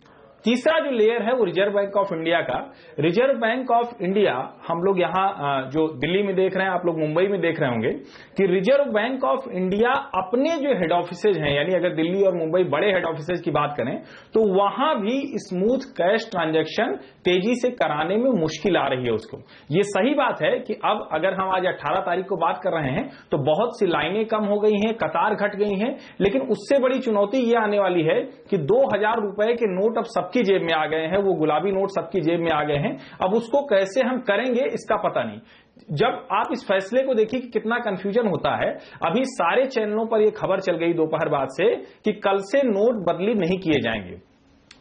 तीसरा जो लेयर है वो रिजर्व बैंक ऑफ इंडिया का। रिजर्व बैंक ऑफ इंडिया, हम लोग यहाँ जो दिल्ली में देख रहे हैं, आप लोग मुंबई में देख रहे होंगे कि रिजर्व बैंक ऑफ इंडिया अपने जो हेड ऑफिसेज हैं, यानी अगर दिल्ली और मुंबई बड़े हेड ऑफिसेज की बात करें तो वहां भी स्मूथ कैश ट्रांजैक्शन तेजी से कराने में मुश्किल आ रही है उसको। ये सही बात है कि अब अगर हम आज 18 तारीख को बात कर रहे हैं तो बहुत सी लाइनें कम हो गई हैं, कतार घट गई हैं, लेकिन उससे बड़ी चुनौती ये आने वाली है कि 2000 रुपए के नोट अब सबकी जेब में आ गए हैं, वो गुलाबी नोट सबकी जेब में आ गए हैं। अब उसको कैसे हम करेंगे इसका पता नहीं। जब आप इस फैसले को देखिए कि कितना कंफ्यूजन होता है, अभी सारे चैनलों पर यह खबर चल गई दोपहर बाद से कि कल से नोट बदली नहीं किए जाएंगे,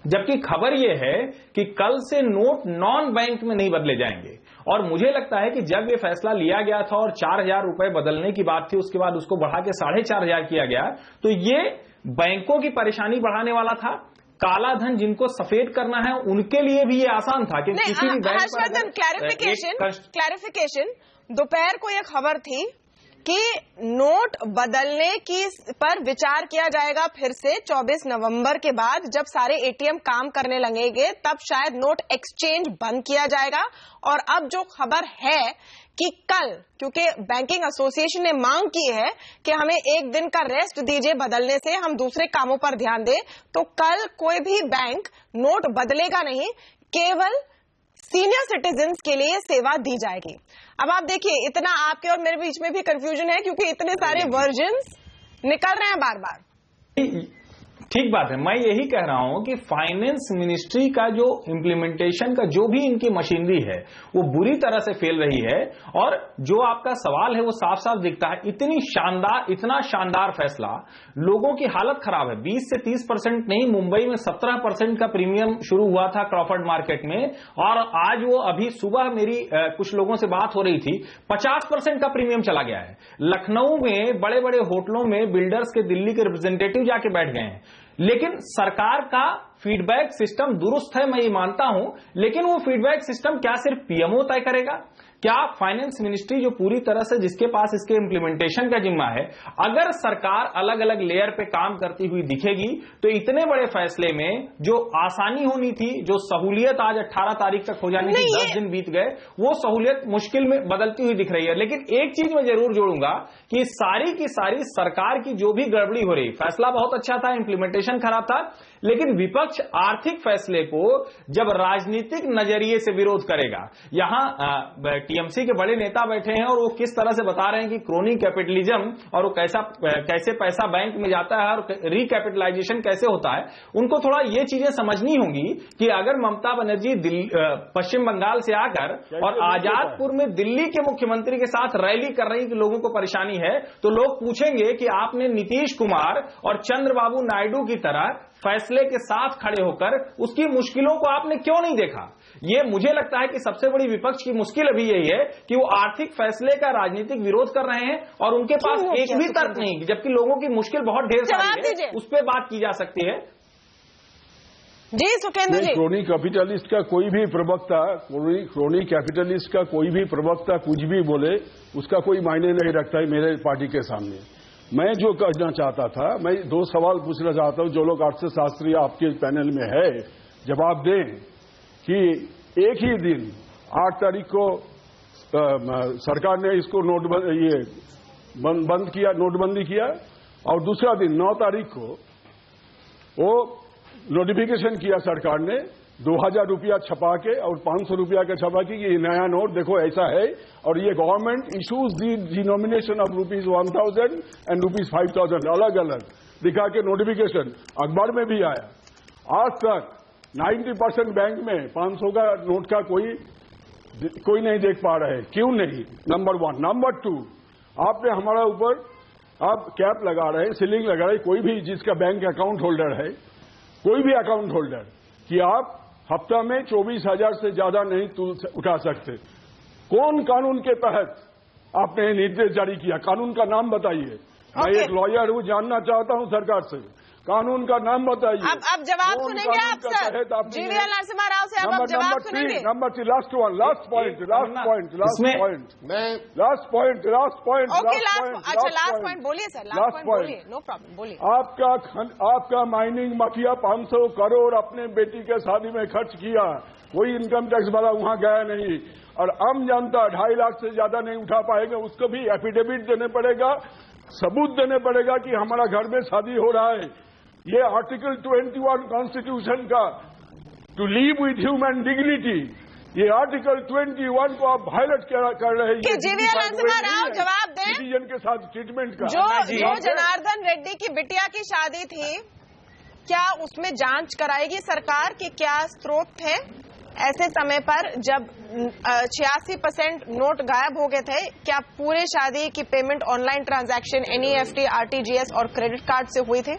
जबकि खबर यह है कि कल से नोट नॉन बैंक में नहीं बदले जाएंगे। और मुझे लगता है कि जब यह फैसला लिया गया था और 4000 रुपए बदलने की बात थी, उसके बाद उसको बढ़ा के 4500 किया गया, तो ये बैंकों की परेशानी बढ़ाने वाला था। काला धन जिनको सफेद करना है उनके लिए भी ये आसान था कि किसी भी बैंक क्लैरिफिकेशन, दोपहर को यह खबर थी कि नोट बदलने की पर विचार किया जाएगा फिर से 24 नवंबर के बाद, जब सारे एटीएम काम करने लगेंगे तब शायद नोट एक्सचेंज बंद किया जाएगा। और अब जो खबर है कि कल, क्योंकि बैंकिंग एसोसिएशन ने मांग की है कि हमें एक दिन का रेस्ट दीजिए बदलने से, हम दूसरे कामों पर ध्यान दें, तो कल कोई भी बैंक नोट बदलेगा नहीं, केवल सीनियर सिटीजन्स के लिए सेवा दी जाएगी। अब आप देखिए, इतना आपके और मेरे बीच में भी कंफ्यूजन है क्योंकि इतने सारे वर्जन्स निकल रहे हैं बार बार। ठीक बात है, मैं यही कह रहा हूं कि फाइनेंस मिनिस्ट्री का जो इम्प्लीमेंटेशन का जो भी इनकी मशीनरी है वो बुरी तरह से फेल रही है। और जो आपका सवाल है वो साफ साफ दिखता है, इतना शानदार फैसला, लोगों की हालत खराब है। 20 से 30% नहीं, मुंबई में 17% का प्रीमियम शुरू हुआ था क्रॉफर्ड मार्केट में, और आज वो अभी सुबह मेरी कुछ लोगों से बात हो रही थी, 50% का प्रीमियम चला गया है। लखनऊ में बड़े बड़े होटलों में बिल्डर्स के दिल्ली के रिप्रेजेंटेटिव जाके बैठ गए हैं। लेकिन सरकार का फीडबैक सिस्टम दुरुस्त है, मैं ये मानता हूं, लेकिन वो फीडबैक सिस्टम क्या सिर्फ पीएमओ तय करेगा? क्या फाइनेंस मिनिस्ट्री जो पूरी तरह से जिसके पास इसके इम्प्लीमेंटेशन का जिम्मा है, अगर सरकार अलग अलग लेयर पे काम करती हुई दिखेगी तो इतने बड़े फैसले में जो आसानी होनी थी, जो सहूलियत आज 18 तारीख तक हो जाने की 10 दिन बीत गए, वो सहूलियत मुश्किल में बदलती हुई दिख रही है। लेकिन एक चीज मैं जरूर जोड़ूंगा कि सारी की सारी सरकार की जो भी गड़बड़ी हो रही, फैसला बहुत अच्छा था, इम्प्लीमेंटेशन खराब था, लेकिन विपक्ष आर्थिक फैसले को जब राजनीतिक नजरिए से विरोध करेगा, यहां टीएमसी के बड़े नेता बैठे हैं और वो किस तरह से बता रहे हैं कि क्रोनी कैपिटलिज्म और वो कैसे पैसा बैंक में जाता है और रिकैपिटलाइजेशन कैसे होता है, उनको थोड़ा ये चीजें समझनी होंगी कि अगर ममता बनर्जी पश्चिम बंगाल से आकर और आजादपुर में दिल्ली के मुख्यमंत्री के साथ रैली कर रही कि लोगों को परेशानी है, तो लोग पूछेंगे कि आपने नीतीश कुमार और चंद्रबाबू नायडू की तरह फैसले के साथ खड़े होकर उसकी मुश्किलों को आपने क्यों नहीं देखा। ये मुझे लगता है कि सबसे बड़ी विपक्ष की मुश्किल अभी यही है कि वो आर्थिक फैसले का राजनीतिक विरोध कर रहे हैं और उनके पास एक भी तर्क नहीं, जबकि लोगों की मुश्किल बहुत ढेर सारी है, उस पर बात की जा सकती है। जी सुखेंदु जी, क्रोनी कैपिटलिस्ट का कोई भी प्रवक्ता, क्रोनी कैपिटलिस्ट का कोई भी प्रवक्ता कुछ भी बोले, उसका कोई मायने नहीं रखता है मेरे पार्टी के सामने। मैं जो कहना चाहता था, मैं 2 सवाल पूछना चाहता हूं, जो लोग अर्थशास्त्री आपके पैनल में है जवाब दें कि एक ही दिन 8 तारीख को सरकार ने इसको बंद किया, नोटबंदी किया, और दूसरा दिन 9 तारीख को वो नोटिफिकेशन किया सरकार ने 2000 रुपया छपा के और 500 रुपया का छपा के ये नया नोट देखो ऐसा है, और ये government issues the denomination of ₹1000 and ₹5000 अलग अलग दिखा के नोटिफिकेशन अखबार में भी आया। आज तक 90% बैंक में 500 का नोट का कोई नहीं देख पा रहे, क्यों नहीं? नंबर 1। नंबर 2, आपने हमारा ऊपर आप कैप लगा रहे हैं, सीलिंग लगा रहे हैं, कोई भी जिसका बैंक अकाउंट होल्डर है, कोई भी अकाउंट होल्डर, कि आप हफ्ता में 24,000 से ज्यादा नहीं उठा सकते। कौन कानून के तहत आपने निर्देश जारी किया? कानून का नाम बताइए। मैं एक लॉयर हूं, जानना चाहता हूं सरकार से, कानून का नाम बताइए। अब जवाब सुनेंगे आप सर, जीवीएल नरसिम्हा राव से अब जवाब सुनेंगे। Number 3, last point. अच्छा लास्ट पॉइंट बोलिए सर, लास्ट पॉइंट बोलिए, नो प्रॉब्लम, बोलिए। आपका माइनिंग माफिया 500 करोड़ अपने बेटी के शादी में खर्च किया, कोई इनकम टैक्स वाला वहां गया नहीं, और आम जनता 2.5 लाख से ज्यादा नहीं उठा पाएगा, उसको भी एफिडेविट देने पड़ेगा, सबूत देने पड़ेगा कि हमारा घर में शादी हो रहा है। ये आर्टिकल 21 कॉन्स्टिट्यूशन का to live with human dignity, ये आर्टिकल 21 को आप वायलेट कर रहे हैं। जीवीएल नरसिम्हा राव जवाब दें, सिटीजन के साथ ट्रीटमेंट का। जो जनार्दन रेड्डी की बिटिया की शादी थी, क्या उसमें जांच कराएगी सरकार कि क्या स्रोत थे? ऐसे समय पर जब 86% नोट गायब हो गए थे, क्या पूरे शादी की payment online transaction, NEFT, RTGS और क्रेडिट कार्ड से हुई थे?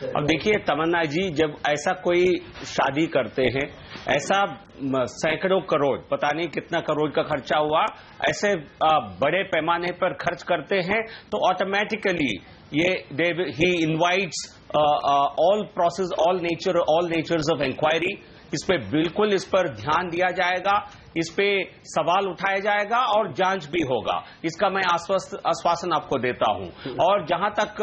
अब देखिए तमन्ना जी, जब ऐसा कोई शादी करते हैं, ऐसा सैकड़ों करोड़, पता नहीं कितना करोड़ का खर्चा हुआ, ऐसे बड़े पैमाने पर खर्च करते हैं, तो automatically he invites all process, all natures of inquiry। इस पे बिल्कुल इस पर ध्यान दिया जाएगा, इस पे सवाल उठाया जाएगा और जांच भी होगा, इसका मैं आश्वासन आपको देता हूं। और जहां तक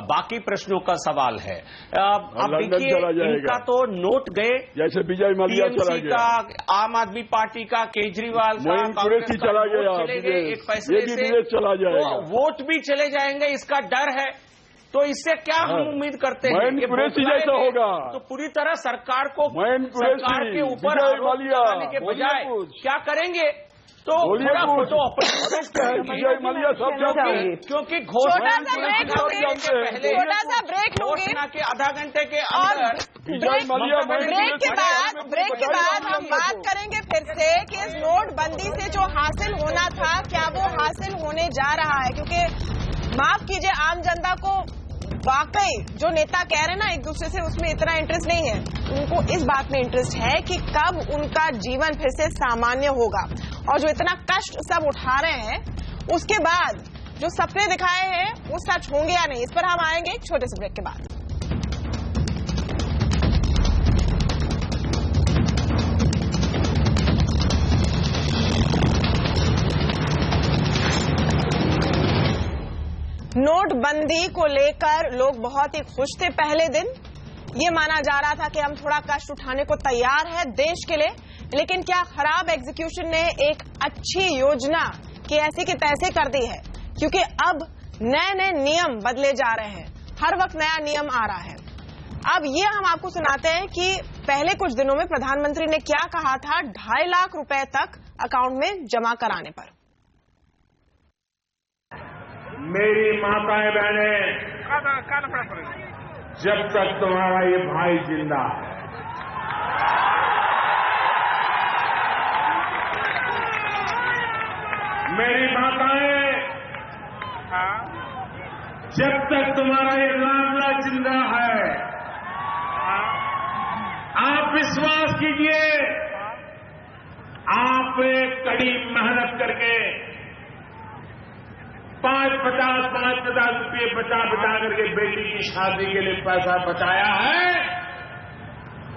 बाकी प्रश्नों का सवाल है, आप देखिए इनका तो नोट गए, जैसे विजय माल्या चला गया, आम आदमी पार्टी का, केजरीवाल का, कांग्रेस का चला गया, चले गए एक फैसले से, चला जाएगा, वोट भी चले जाएंगे, इसका डर है। तो इससे क्या हम उम्मीद करते हैं कि जैसा होगा, तो पूरी तरह सरकार को सरकार के ऊपर आरोप लगाने के बजाय क्या करेंगे, तो थोड़ा फोटो क्योंकि घोषणा के आधा घंटे के अंदर ब्रेक के बाद हम बात करेंगे फिर से कि इस नोटबंदी से जो हासिल होना था क्या वो हासिल होने जा रहा है, क्योंकि माफ कीजिए आम जनता को वाकई जो नेता कह रहे हैं ना एक दूसरे से उसमें इतना इंटरेस्ट नहीं है, उनको इस बात में इंटरेस्ट है कि कब उनका जीवन फिर से सामान्य होगा, और जो इतना कष्ट सब उठा रहे हैं उसके बाद जो सपने दिखाए हैं वो सच होंगे या नहीं, इस पर हम आएंगे एक छोटे से ब्रेक के बाद। नोटबंदी को लेकर लोग बहुत ही खुश थे। पहले दिन ये माना जा रहा था कि हम थोड़ा कष्ट उठाने को तैयार है देश के लिए, लेकिन क्या खराब एग्जीक्यूशन ने एक अच्छी योजना की ऐसी की तैसी कर दी है, क्योंकि अब नए नए नियम बदले जा रहे हैं, हर वक्त नया नियम आ रहा है। अब ये हम आपको सुनाते हैं कि पहले कुछ दिनों में प्रधानमंत्री ने क्या कहा था 2.5 लाख रुपए तक अकाउंट में जमा कराने पर। मेरी माताएं बहनें, जब तक तुम्हारा ये भाई जिंदा है, मेरी माताएं, जब तक तुम्हारा ये लाडला जिंदा है, आप विश्वास कीजिए, आपने कड़ी मेहनत करके 550 रुपये बचा करके बेटी की शादी के लिए पैसा बचाया है,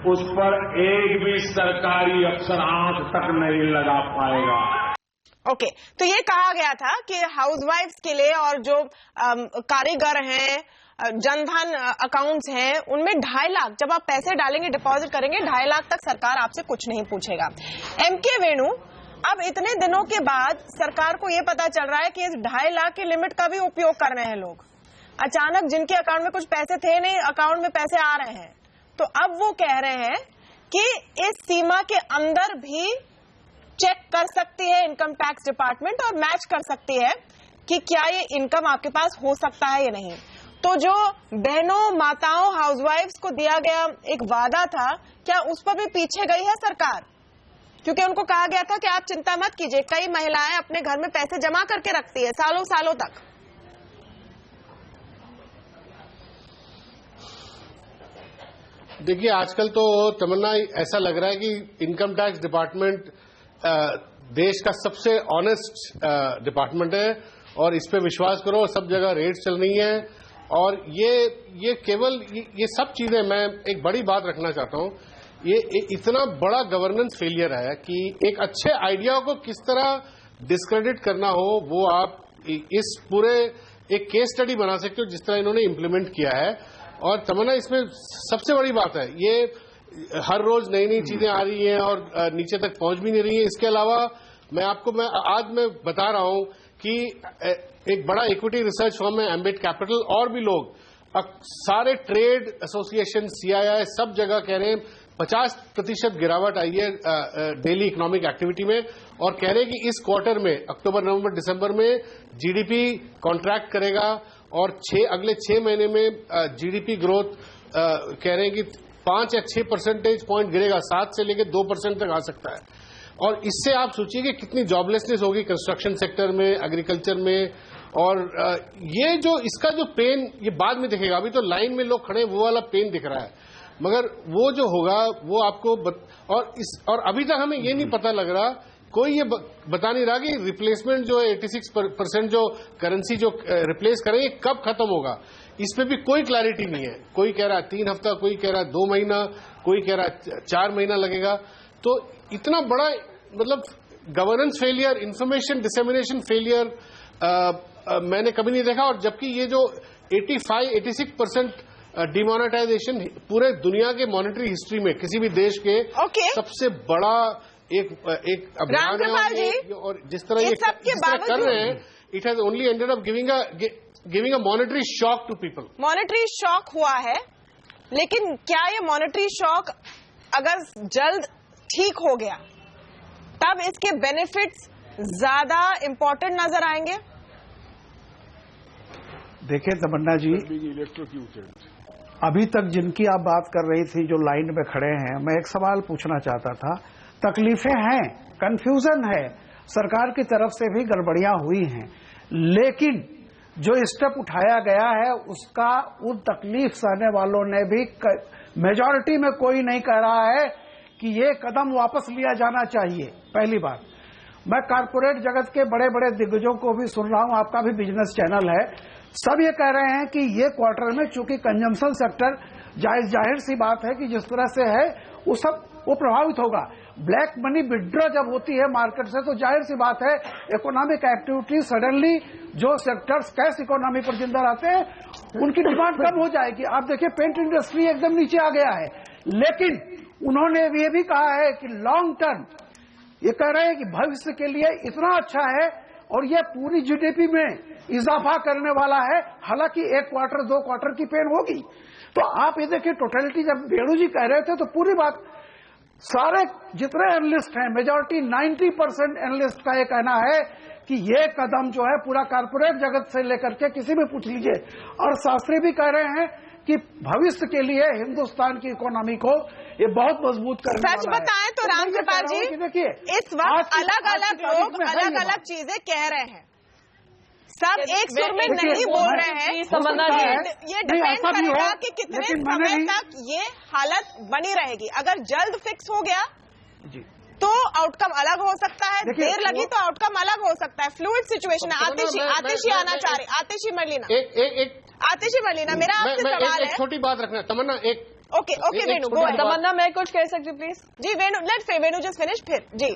उस पर एक भी सरकारी अफसर आंख तक नहीं लगा पाएगा। ओके, तो ये कहा गया था कि हाउसवाइफ्स के लिए और जो कारीगर हैं, जनधन अकाउंट्स हैं, उनमें 2.5 लाख जब आप पैसे डालेंगे, डिपॉजिट करेंगे, 2.5 लाख तक सरकार आपसे कुछ नहीं पूछेगा। एमके वेणु, अब इतने दिनों के बाद सरकार को ये पता चल रहा है कि इस 2.5 लाख की लिमिट का भी उपयोग कर रहे हैं लोग। अचानक जिनके अकाउंट में कुछ पैसे थे नहीं, अकाउंट में पैसे आ रहे हैं, तो अब वो कह रहे हैं कि इस सीमा के अंदर भी चेक कर सकती है इनकम टैक्स डिपार्टमेंट और मैच कर सकती है कि क्या ये इनकम आपके पास हो सकता है या नहीं। तो जो बहनों, माताओं, हाउसवाइफ्स को दिया गया एक वादा था, क्या उस पर भी पीछे गई है सरकार? क्योंकि उनको कहा गया था कि आप चिंता मत कीजिए, कई महिलाएं अपने घर में पैसे जमा करके रखती है सालों सालों तक। देखिए, आजकल तो तमन्ना ऐसा लग रहा है कि इनकम टैक्स डिपार्टमेंट देश का सबसे ऑनेस्ट डिपार्टमेंट है, और इस पे विश्वास करो, सब जगह रेड्स चल रही हैं, और ये केवल ये सब चीजें, मैं एक बड़ी बात रखना चाहता हूं, ये इतना बड़ा गवर्नेंस फेलियर है कि एक अच्छे आइडिया को किस तरह डिस्क्रेडिट करना हो, वो आप इस पूरे एक केस स्टडी बना सकते हो जिस तरह इन्होंने इम्प्लीमेंट किया है। और तमन्ना, इसमें सबसे बड़ी बात है, ये हर रोज नई नई चीजें आ रही हैं और नीचे तक पहुंच भी नहीं रही है। इसके अलावा मैं आज बता रहा हूं कि एक बड़ा इक्विटी रिसर्च फर्म है एम्बिट कैपिटल, और भी लोग, सारे ट्रेड एसोसिएशन, सीआईआई, सब जगह कह रहे हैं 50% गिरावट आई है डेली इकोनॉमिक एक्टिविटी में, और कह रहे हैं कि इस क्वार्टर में, अक्टूबर, नवंबर, दिसंबर में जीडीपी कॉन्ट्रैक्ट करेगा, और अगले 6 महीने में जीडीपी ग्रोथ कह रहे हैं कि 5 या 6 परसेंटेज पॉइंट गिरेगा, 7 से लेकर 2% तक आ सकता है। और इससे आप सोचिए कि कितनी जॉबलेसनेस होगी कंस्ट्रक्शन सेक्टर में, एग्रीकल्चर में, और ये जो इसका जो पेन, ये बाद में दिखेगा, अभी तो लाइन में लोग खड़े, वो वाला पेन दिख रहा है, मगर वो जो होगा वो आपको और अभी तक हमें ये नहीं पता लग रहा, कोई ये बता नहीं रहा कि रिप्लेसमेंट जो है 86% जो करेंसी जो रिप्लेस करेंगे कब खत्म होगा, इस पे भी कोई क्लैरिटी नहीं है। कोई कह रहा है 3 हफ्ता, कोई कह रहा है 2 महीना, कोई कह रहा है 4 महीना लगेगा। तो इतना बड़ा मतलब governance failure, information dissemination failure मैंने कभी नहीं देखा। और जबकि ये जो 86% डिमोनेटाइजेशन पूरे दुनिया के मॉनेटरी हिस्ट्री में किसी भी देश के सबसे बड़ा एक अभियान है, और जिस तरह ये कर रहे हैं, it has only ended up giving giving a monetary shock to people. Monetary shock हुआ है, लेकिन क्या ये मॉनेटरी शॉक अगर जल्द ठीक हो गया तब इसके बेनिफिट्स ज्यादा इंपॉर्टेंट नजर आएंगे? देखिए तमन्ना जी, अभी तक जिनकी आप बात कर रही थी जो लाइन में खड़े हैं, मैं एक सवाल पूछना चाहता था। तकलीफें हैं, कंफ्यूजन है, सरकार की तरफ से भी गड़बड़ियां हुई हैं, लेकिन जो स्टेप उठाया गया है उसका उन तकलीफ सहने वालों ने भी, मेजॉरिटी में कोई नहीं कह रहा है कि ये कदम वापस लिया जाना चाहिए। पहली बात, मैं कारपोरेट जगत के बड़े बड़े दिग्गजों को भी सुन रहा हूं, आपका भी बिजनेस चैनल है, सब ये कह रहे हैं कि ये क्वार्टर में चूंकि कंजम्पशन सेक्टर जाहिर सी बात है कि जिस तरह से है वो प्रभावित होगा। ब्लैक मनी विड्रॉ जब होती है मार्केट से तो जाहिर सी बात है इकोनॉमिक एक्टिविटी सडनली जो सेक्टर्स कैश इकोनॉमी पर जिंदा रहते हैं उनकी डिमांड कम हो जाएगी। आप देखिए पेंट इंडस्ट्री एकदम नीचे आ गया है, लेकिन उन्होंने ये भी कहा है कि लॉन्ग टर्म ये कह रहे हैं कि भविष्य के लिए इतना अच्छा है और ये पूरी जीडीपी में इजाफा करने वाला है। हालांकि एक क्वार्टर 2 क्वार्टर की पेन होगी। तो आप ये देखिए टोटलिटी, जब वेणु जी कह रहे थे तो पूरी बात सारे जितने एनालिस्ट हैं, मेजॉरिटी 90% एनालिस्ट का ये कहना है कि ये कदम जो है पूरा कारपोरेट जगत से लेकर के किसी भी पूछ लीजिए, और शास्त्री भी कह रहे हैं कि भविष्य के लिए हिंदुस्तान की इकोनॉमी को ये बहुत मजबूत करने वाला है। सच बताएं तो रामकृपाल जी, देखिए इस वक्त अलग अलग लोग अलग अलग चीजें कह रहे हैं, सब एक सुर में नहीं बोल रहे हैं। ये डिपेंड करेगा कि कितने समय तक ये हालत बनी रहेगी। अगर जल्द फिक्स हो गया तो आउटकम अलग हो सकता है, देर लगी तो आउटकम अलग हो सकता है। फ्लूइड सिचुएशन है। आतिशी आना चाह रही, आतिशी मलिना, मेरा आपसे सवाल है। छोटी बात रखना तमन्ना, ओके वेणु, तमन्ना मैं कुछ कह सकती हूँ please? Ji Venu, let's say Venu just finish फिर जी।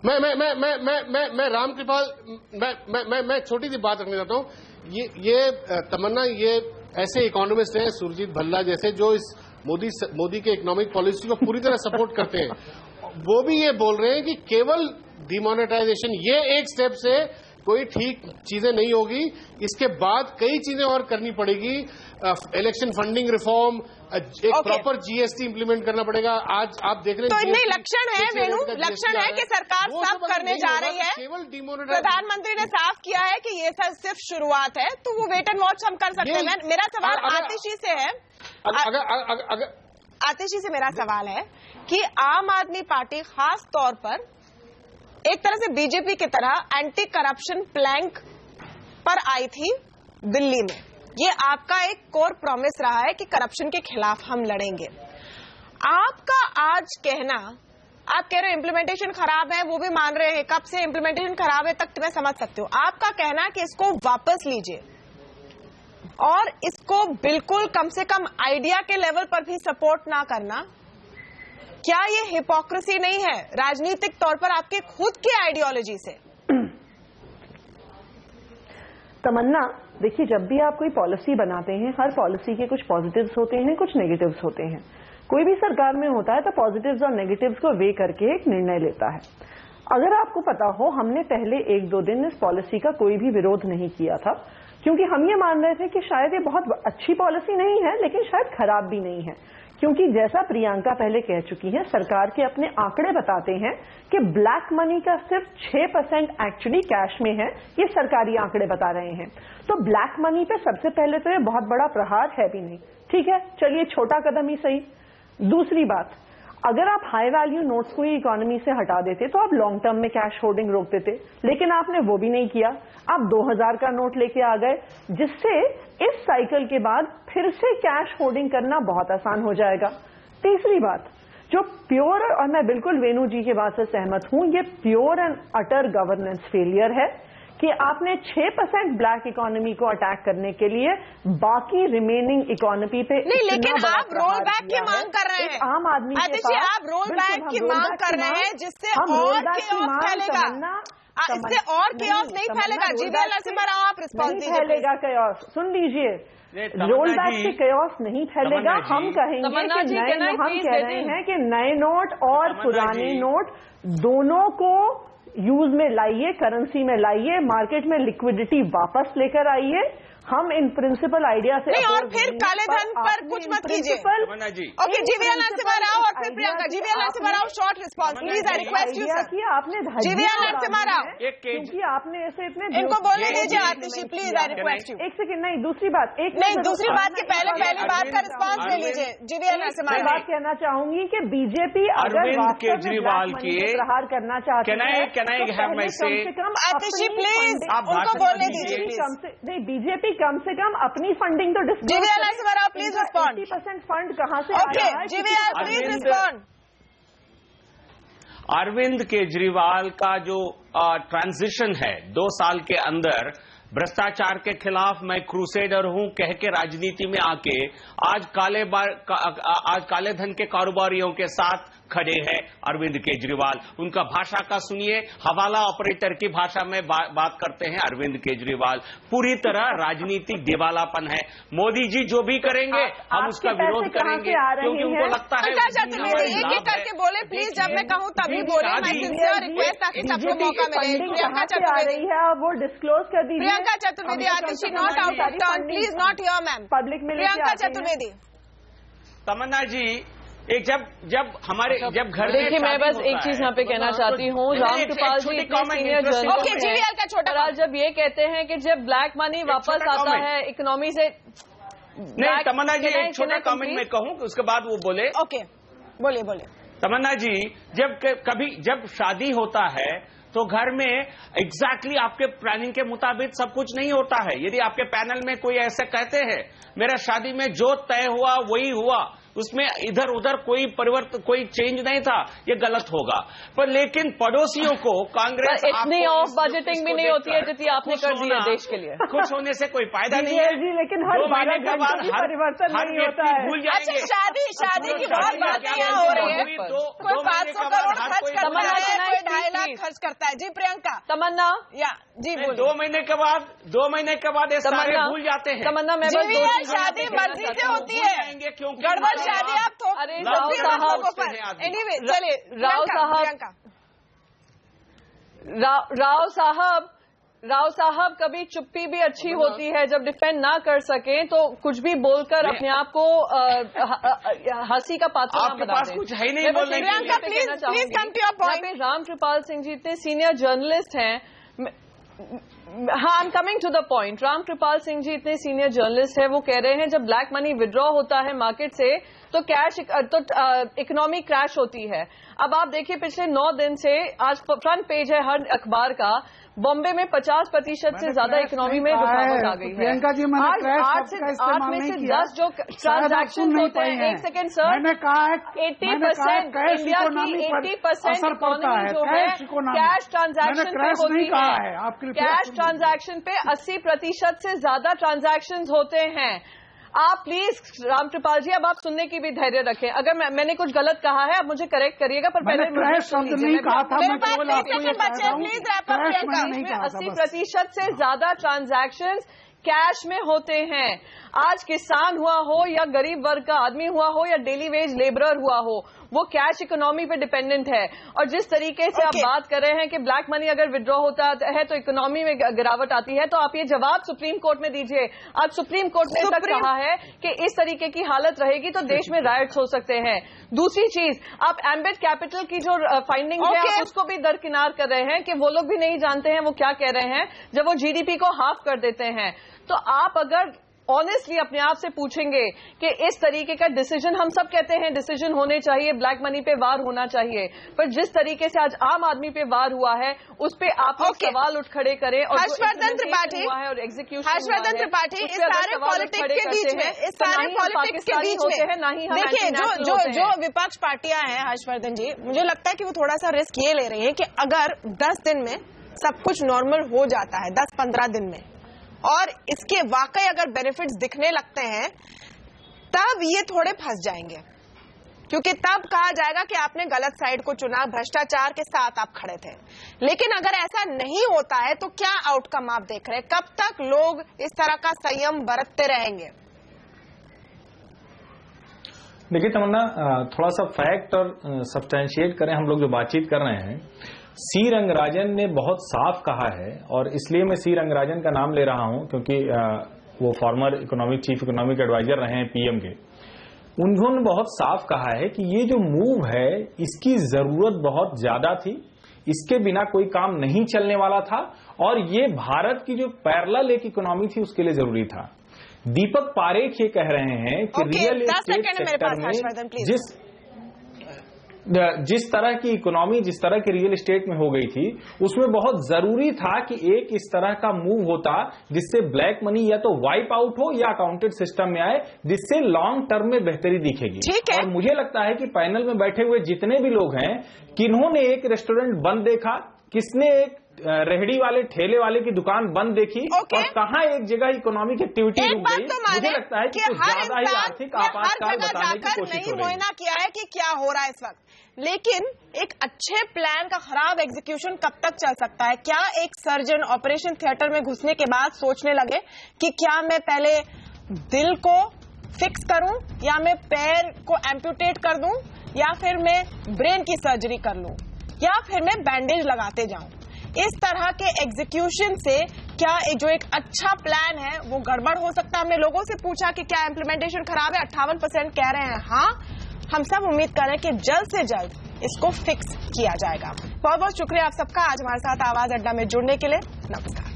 मैं रामकृपाल, मैं छोटी सी बात रखना चाहता हूँ। ये तमन्ना, ये ऐसे इकोनॉमिस्ट हैं सुरजीत भल्ला जैसे जो इस मोदी के इकोनॉमिक पॉलिसी को पूरी तरह सपोर्ट करते हैं, वो भी ये बोल रहे हैं कि केवल डिमोनेटाइजेशन ये एक स्टेप से कोई ठीक चीजें नहीं होगी, इसके बाद कई चीजें और करनी पड़ेगी। इलेक्शन फंडिंग रिफॉर्म, एक प्रॉपर जीएसटी इंप्लीमेंट करना पड़ेगा। आज आप देख रहे हैं तो इनमें लक्षण है वेणु, लक्षण है कि सरकार सब करने जा रही है। केवल प्रधानमंत्री ने साफ किया है कि ये सिर्फ शुरुआत है, तो वो वेट एंड वॉच हम कर सकते हैं। मेरा सवाल आतिशी से है, आतिशी से मेरा सवाल है कि आम आदमी पार्टी खास तौर पर एक तरह से बीजेपी की तरह एंटी करप्शन प्लैंक पर आई थी दिल्ली में। ये आपका एक कोर प्रॉमिस रहा है कि करप्शन के खिलाफ हम लड़ेंगे। आपका आज कहना, आप कह रहे हैं इम्प्लीमेंटेशन खराब है, वो भी मान रहे हैं, कब से इम्प्लीमेंटेशन खराब है तक मैं समझ सकती हूँ। आपका कहना कि इसको वापस लीजिए और इसको बिल्कुल कम से कम आइडिया के लेवल पर भी सपोर्ट ना करना, क्या ये हिपोक्रेसी नहीं है राजनीतिक तौर पर आपके खुद की आइडियोलॉजी से? तमन्ना, देखिए जब भी आप कोई पॉलिसी बनाते हैं, हर पॉलिसी के कुछ पॉजिटिव्स होते हैं, कुछ नेगेटिव्स होते हैं। कोई भी सरकार में होता है तो पॉजिटिव्स और नेगेटिव्स को वे करके एक निर्णय लेता है। अगर आपको पता हो, हमने पहले 1-2 दिन इस पॉलिसी का कोई भी विरोध नहीं किया था, क्योंकि हम ये मान रहे थे कि शायद ये बहुत अच्छी पॉलिसी नहीं है, लेकिन शायद खराब भी नहीं है। क्योंकि जैसा प्रियंका पहले कह चुकी हैं, सरकार के अपने आंकड़े बताते हैं कि ब्लैक मनी का सिर्फ 6% एक्चुअली कैश में है। ये सरकारी आंकड़े बता रहे हैं। तो ब्लैक मनी पे सबसे पहले तो ये बहुत बड़ा प्रहार है भी नहीं। ठीक है, चलिए छोटा कदम ही सही। दूसरी बात, अगर आप हाई वैल्यू नोट्स को ही इकोनॉमी से हटा देते तो आप लॉन्ग टर्म में कैश होल्डिंग रोक देते, लेकिन आपने वो भी नहीं किया। आप 2000 का नोट लेके आ गए, जिससे इस साइकिल के बाद फिर से कैश होल्डिंग करना बहुत आसान हो जाएगा। तीसरी बात, जो प्योर, और मैं बिल्कुल वेणु जी की बात से सहमत हूं, ये pure and utter governance failure है कि आपने 6% ब्लैक इकोनॉमी को अटैक करने के लिए बाकी रिमेनिंग इकोनॉमी पे नहीं, लेकिन आप रोल बैक की मांग कर रहे हैं। आम आदमी के पास आप रोल बैक की मांग कर रहे हैं, जिससे और केओस फैलेगा, इससे और केओस नहीं फैलेगा। जीवीएल नरसिम्हा राव, आप रिस्पॉन्स दीजिए। फैलेगा केओस, सुन लीजिए, रोल बैक से केओस नहीं फैलेगा। हम कहेंगे कि हम कह रहे हैं कि नए नोट और पुराने नोट दोनों को यूज में लाइए, करेंसी में लाइए, मार्केट में लिक्विडिटी वापस लेकर आइए। हम इन प्रिंसिपल आइडिया से नहीं, और फिर काले धन पर कुछ मत कीजिए। ओके, जीवीएल नरसिम्हा राव और फिर Priyanka. GVL Narasimha Rao, short response please, I request you sir. आपने जीवीएल नरसिम्हा राव, क्योंकि आपने ऐसे इतने इनको बोलने दीजिए आतिशी प्लीज, आई रिक्वेस्ट यू। एक सेकंड, नहीं दूसरी बात, दूसरी बात के पहली बात का रिस्पॉन्स ले लीजिए। जीवीएल नरसिम्हा राव, बात कहना चाहूंगी कि बीजेपी अगर केजरीवाल की प्रहार करना चाहती है, आतिशी प्लीज उनको बोलने दीजिए। नहीं, बीजेपी कम से कम अपनी फंडिंग तो GVL Narasimha Rao please respond. 80% fund कहां से okay, GVL please respond. Arvind Kejriwal का जो ट्रांजिशन है 2 साल के अंदर, भ्रष्टाचार के खिलाफ मैं क्रूसेडर हूं कह के राजनीति में आके आज काले धन के कारोबारियों के साथ खड़े हैं अरविंद केजरीवाल। उनका भाषा का सुनिए, हवाला ऑपरेटर की भाषा में बात करते हैं अरविंद केजरीवाल। पूरी तरह राजनीतिक दिवालापन है। मोदी जी जो भी करेंगे हम उसका विरोध करेंगे, क्योंकि उनको लगता है एक एक करके बोले प्लीज, जब मैं कहूँ तभी बोले। मैं सिंसियर रिक्वेस्ट ताकि सबको मौका मिले। प्रियंका चतुर्वेदी है, वो डिस्क्लोज कर दीजिए। Priyanka Chaturvedi, Atishi not out of turn, please not here ma'am. Public में प्रियंका चतुर्वेदी। तमन्ना जी, जब हमारे जब घर देखिए, मैं बस एक चीज यहाँ पे कहना चाहती हूँ। रामकृपाल जी इतने सीनियर जर्नलिस्ट हैं, जब ये कहते हैं कि जब ब्लैक मनी वापस आता है इकोनॉमी से। नहीं तमन्ना जी, एक छोटा कमेंट मैं कहूँ, उसके बाद वो बोले। ओके, बोलिए। तमन्ना जी, जब शादी होता है तो घर में एग्जैक्टली आपके प्लानिंग के मुताबिक सब कुछ नहीं होता है। यदि आपके पैनल में कोई ऐसे कहते हैं मेरा शादी में जो तय हुआ वही हुआ, उसमें इधर उधर कोई चेंज नहीं था, ये गलत होगा। पर लेकिन पड़ोसियों को कांग्रेस इतनी ऑफ बजटिंग भी नहीं होती है जितनी आपने कर दी है देश के लिए। खुश होने से कोई फायदा नहीं है जी, लेकिन हर 12 घंटे की परिवर्तन नहीं होता है। भूल जाएंगे। शादी की बहुत बातें यहाँ हो रही है। कोई 500 करोड़ खर्च करता है, कोई 2.5 लाख खर्च करता है। जी प्रियंका। तमन्ना जी बोलिए। 2 महीने के बाद ये सारे भूल जाते हैं। तमन्ना, मैं शादी मर्जी से होती है, गड़बड़ शादी आप तो। अरे राव साहब, एनीवे चलिए राव साहब कभी चुप्पी भी अच्छी होती है। जब डिफेंड ना कर सके तो कुछ भी बोलकर अपने आप को हंसी का पात्र ना बना दें। कुछ है नहीं बोलने के लिए। रामकृपाल सिंह जी इतने सीनियर जर्नलिस्ट हैं। हाँ, I am coming to the point. Ramkripal Singh ji इतने सीनियर जर्नलिस्ट है, वो कह रहे हैं जब ब्लैक मनी विड्रॉ होता है मार्केट से तो इकोनॉमी क्रैश होती है। अब आप देखिए, पिछले 9 दिन से आज फ्रंट पेज है हर अखबार का, बॉम्बे में 50% से ज्यादा इकोनॉमी में रुकावट आ गई है। आज 8 में से 10 जो ट्रांजैक्शन होते हैं, एक सेकेंड सर, मैंने कहा 80% इंडिया की 80% इकोनॉमी जो है कैश ट्रांजैक्शन पे होती है। कैश ट्रांजैक्शन पे 80% से ज्यादा ट्रांजैक्शन होते हैं। आप प्लीज रामकृपाल जी, अब आप सुनने की भी धैर्य रखें। अगर मैंने कुछ गलत कहा है आप मुझे करेक्ट करिएगा, पर पहले नहीं कहा था। 80% से ज्यादा ट्रांजैक्शन कैश में होते हैं। आज किसान हुआ हो या गरीब वर्ग का आदमी हुआ हो या डेली वेज लेबरर हुआ हो, वो कैश इकोनॉमी पे डिपेंडेंट है। और जिस तरीके से आप बात कर रहे हैं कि ब्लैक मनी अगर विड्रॉ होता है तो इकोनॉमी में गिरावट आती है, तो आप ये जवाब सुप्रीम कोर्ट में दीजिए। आज सुप्रीम कोर्ट ने तक कहा है कि इस तरीके की हालत रहेगी तो देश में राइट्स हो सकते हैं। दूसरी चीज, आप एम्बेड कैपिटल की जो फाइंडिंग है आप उसको भी दरकिनार कर रहे हैं कि वो लोग भी नहीं जानते हैं वो क्या कह रहे हैं जब वो जीडीपी को हाफ कर देते हैं। तो आप अगर ऑनेस्टली अपने आप से पूछेंगे कि इस तरीके का डिसीजन, हम सब कहते हैं डिसीजन होने चाहिए, ब्लैक मनी पे वार होना चाहिए, पर जिस तरीके से आज आम आदमी पे वार हुआ है उस पे आप सवाल उठ खड़े करें। और हर्षवर्धन त्रिपाठी हुआ है और एग्जीक्यूशन, हर्षवर्धन त्रिपाठी, इस सारे पॉलिटिक्स के बीच में, इस सारे पॉलिटिक्स के बीच में ना ही देखिए जो विपक्ष पार्टियां हैं, हर्षवर्धन जी, मुझे लगता है कि वो थोड़ा सा रिस्क ये ले रही है कि अगर 10 दिन में सब कुछ नॉर्मल हो जाता है, 10-15 दिन में, और इसके वाकई अगर बेनिफिट्स दिखने लगते हैं, तब ये थोड़े फंस जाएंगे, क्योंकि तब कहा जाएगा कि आपने गलत साइड को चुना, भ्रष्टाचार के साथ आप खड़े थे। लेकिन अगर ऐसा नहीं होता है तो क्या आउटकम आप देख रहे हैं? कब तक लोग इस तरह का संयम बरतते रहेंगे? देखिए तमन्ना, थोड़ा सा फैक्ट और सब्सटेंशिएट करें। हम लोग जो बातचीत कर रहे हैं, सी रंगराजन ने बहुत साफ कहा है, और इसलिए मैं सी रंगराजन का नाम ले रहा हूं क्योंकि वो फॉर्मर चीफ इकोनॉमिक एडवाइजर रहे हैं पीएम के, उन्होंने बहुत साफ कहा है कि ये जो मूव है इसकी जरूरत बहुत ज्यादा थी, इसके बिना कोई काम नहीं चलने वाला था और ये भारत की जो पैरेलल एक इकोनॉमी थी उसके लिए जरूरी था। दीपक पारेख ये कह रहे हैं कि रियल एस्टेट सेक्टर में जिस तरह की इकोनॉमी, जिस तरह की रियल एस्टेट में हो गई थी, उसमें बहुत जरूरी था कि एक इस तरह का मूव होता जिससे ब्लैक मनी या तो वाइप आउट हो या अकाउंटेड सिस्टम में आए, जिससे लॉन्ग टर्म में बेहतरी दिखेगी। और मुझे लगता है कि पैनल में बैठे हुए जितने भी लोग हैं, किन्होंने एक रेस्टोरेंट बंद देखा, किसने एक रेहड़ी वाले ठेले वाले की दुकान बंद देखी और कहां एक जगह इकोनॉमिक एक्टिविटी रुक गई। मुझे लगता है कि कुछ ज्यादा ही आर्थिक आपातकाल बताने की कोशिश हो रही है। किया है कि क्या हो रहा है इस वक्त, लेकिन एक अच्छे प्लान का खराब एग्जीक्यूशन कब तक चल सकता है? क्या एक सर्जन ऑपरेशन थिएटर में घुसने के बाद सोचने लगे कि क्या मैं पहले दिल को फिक्स करूं या मैं पैर को एम्प्यूटेट कर दूं या फिर मैं ब्रेन की सर्जरी कर लूं या फिर मैं बैंडेज लगाते जाऊं? इस तरह के एग्जीक्यूशन से क्या जो एक अच्छा प्लान है वो गड़बड़ हो सकता है? हमने लोगों से पूछा कि क्या इम्प्लीमेंटेशन खराब है, 58% कह रहे हैं हाँ। हम सब उम्मीद कर रहे हैं कि जल्द से जल्द इसको फिक्स किया जाएगा। बहुत बहुत शुक्रिया आप सबका आज हमारे साथ आवाज अड्डा में जुड़ने के लिए। नमस्कार।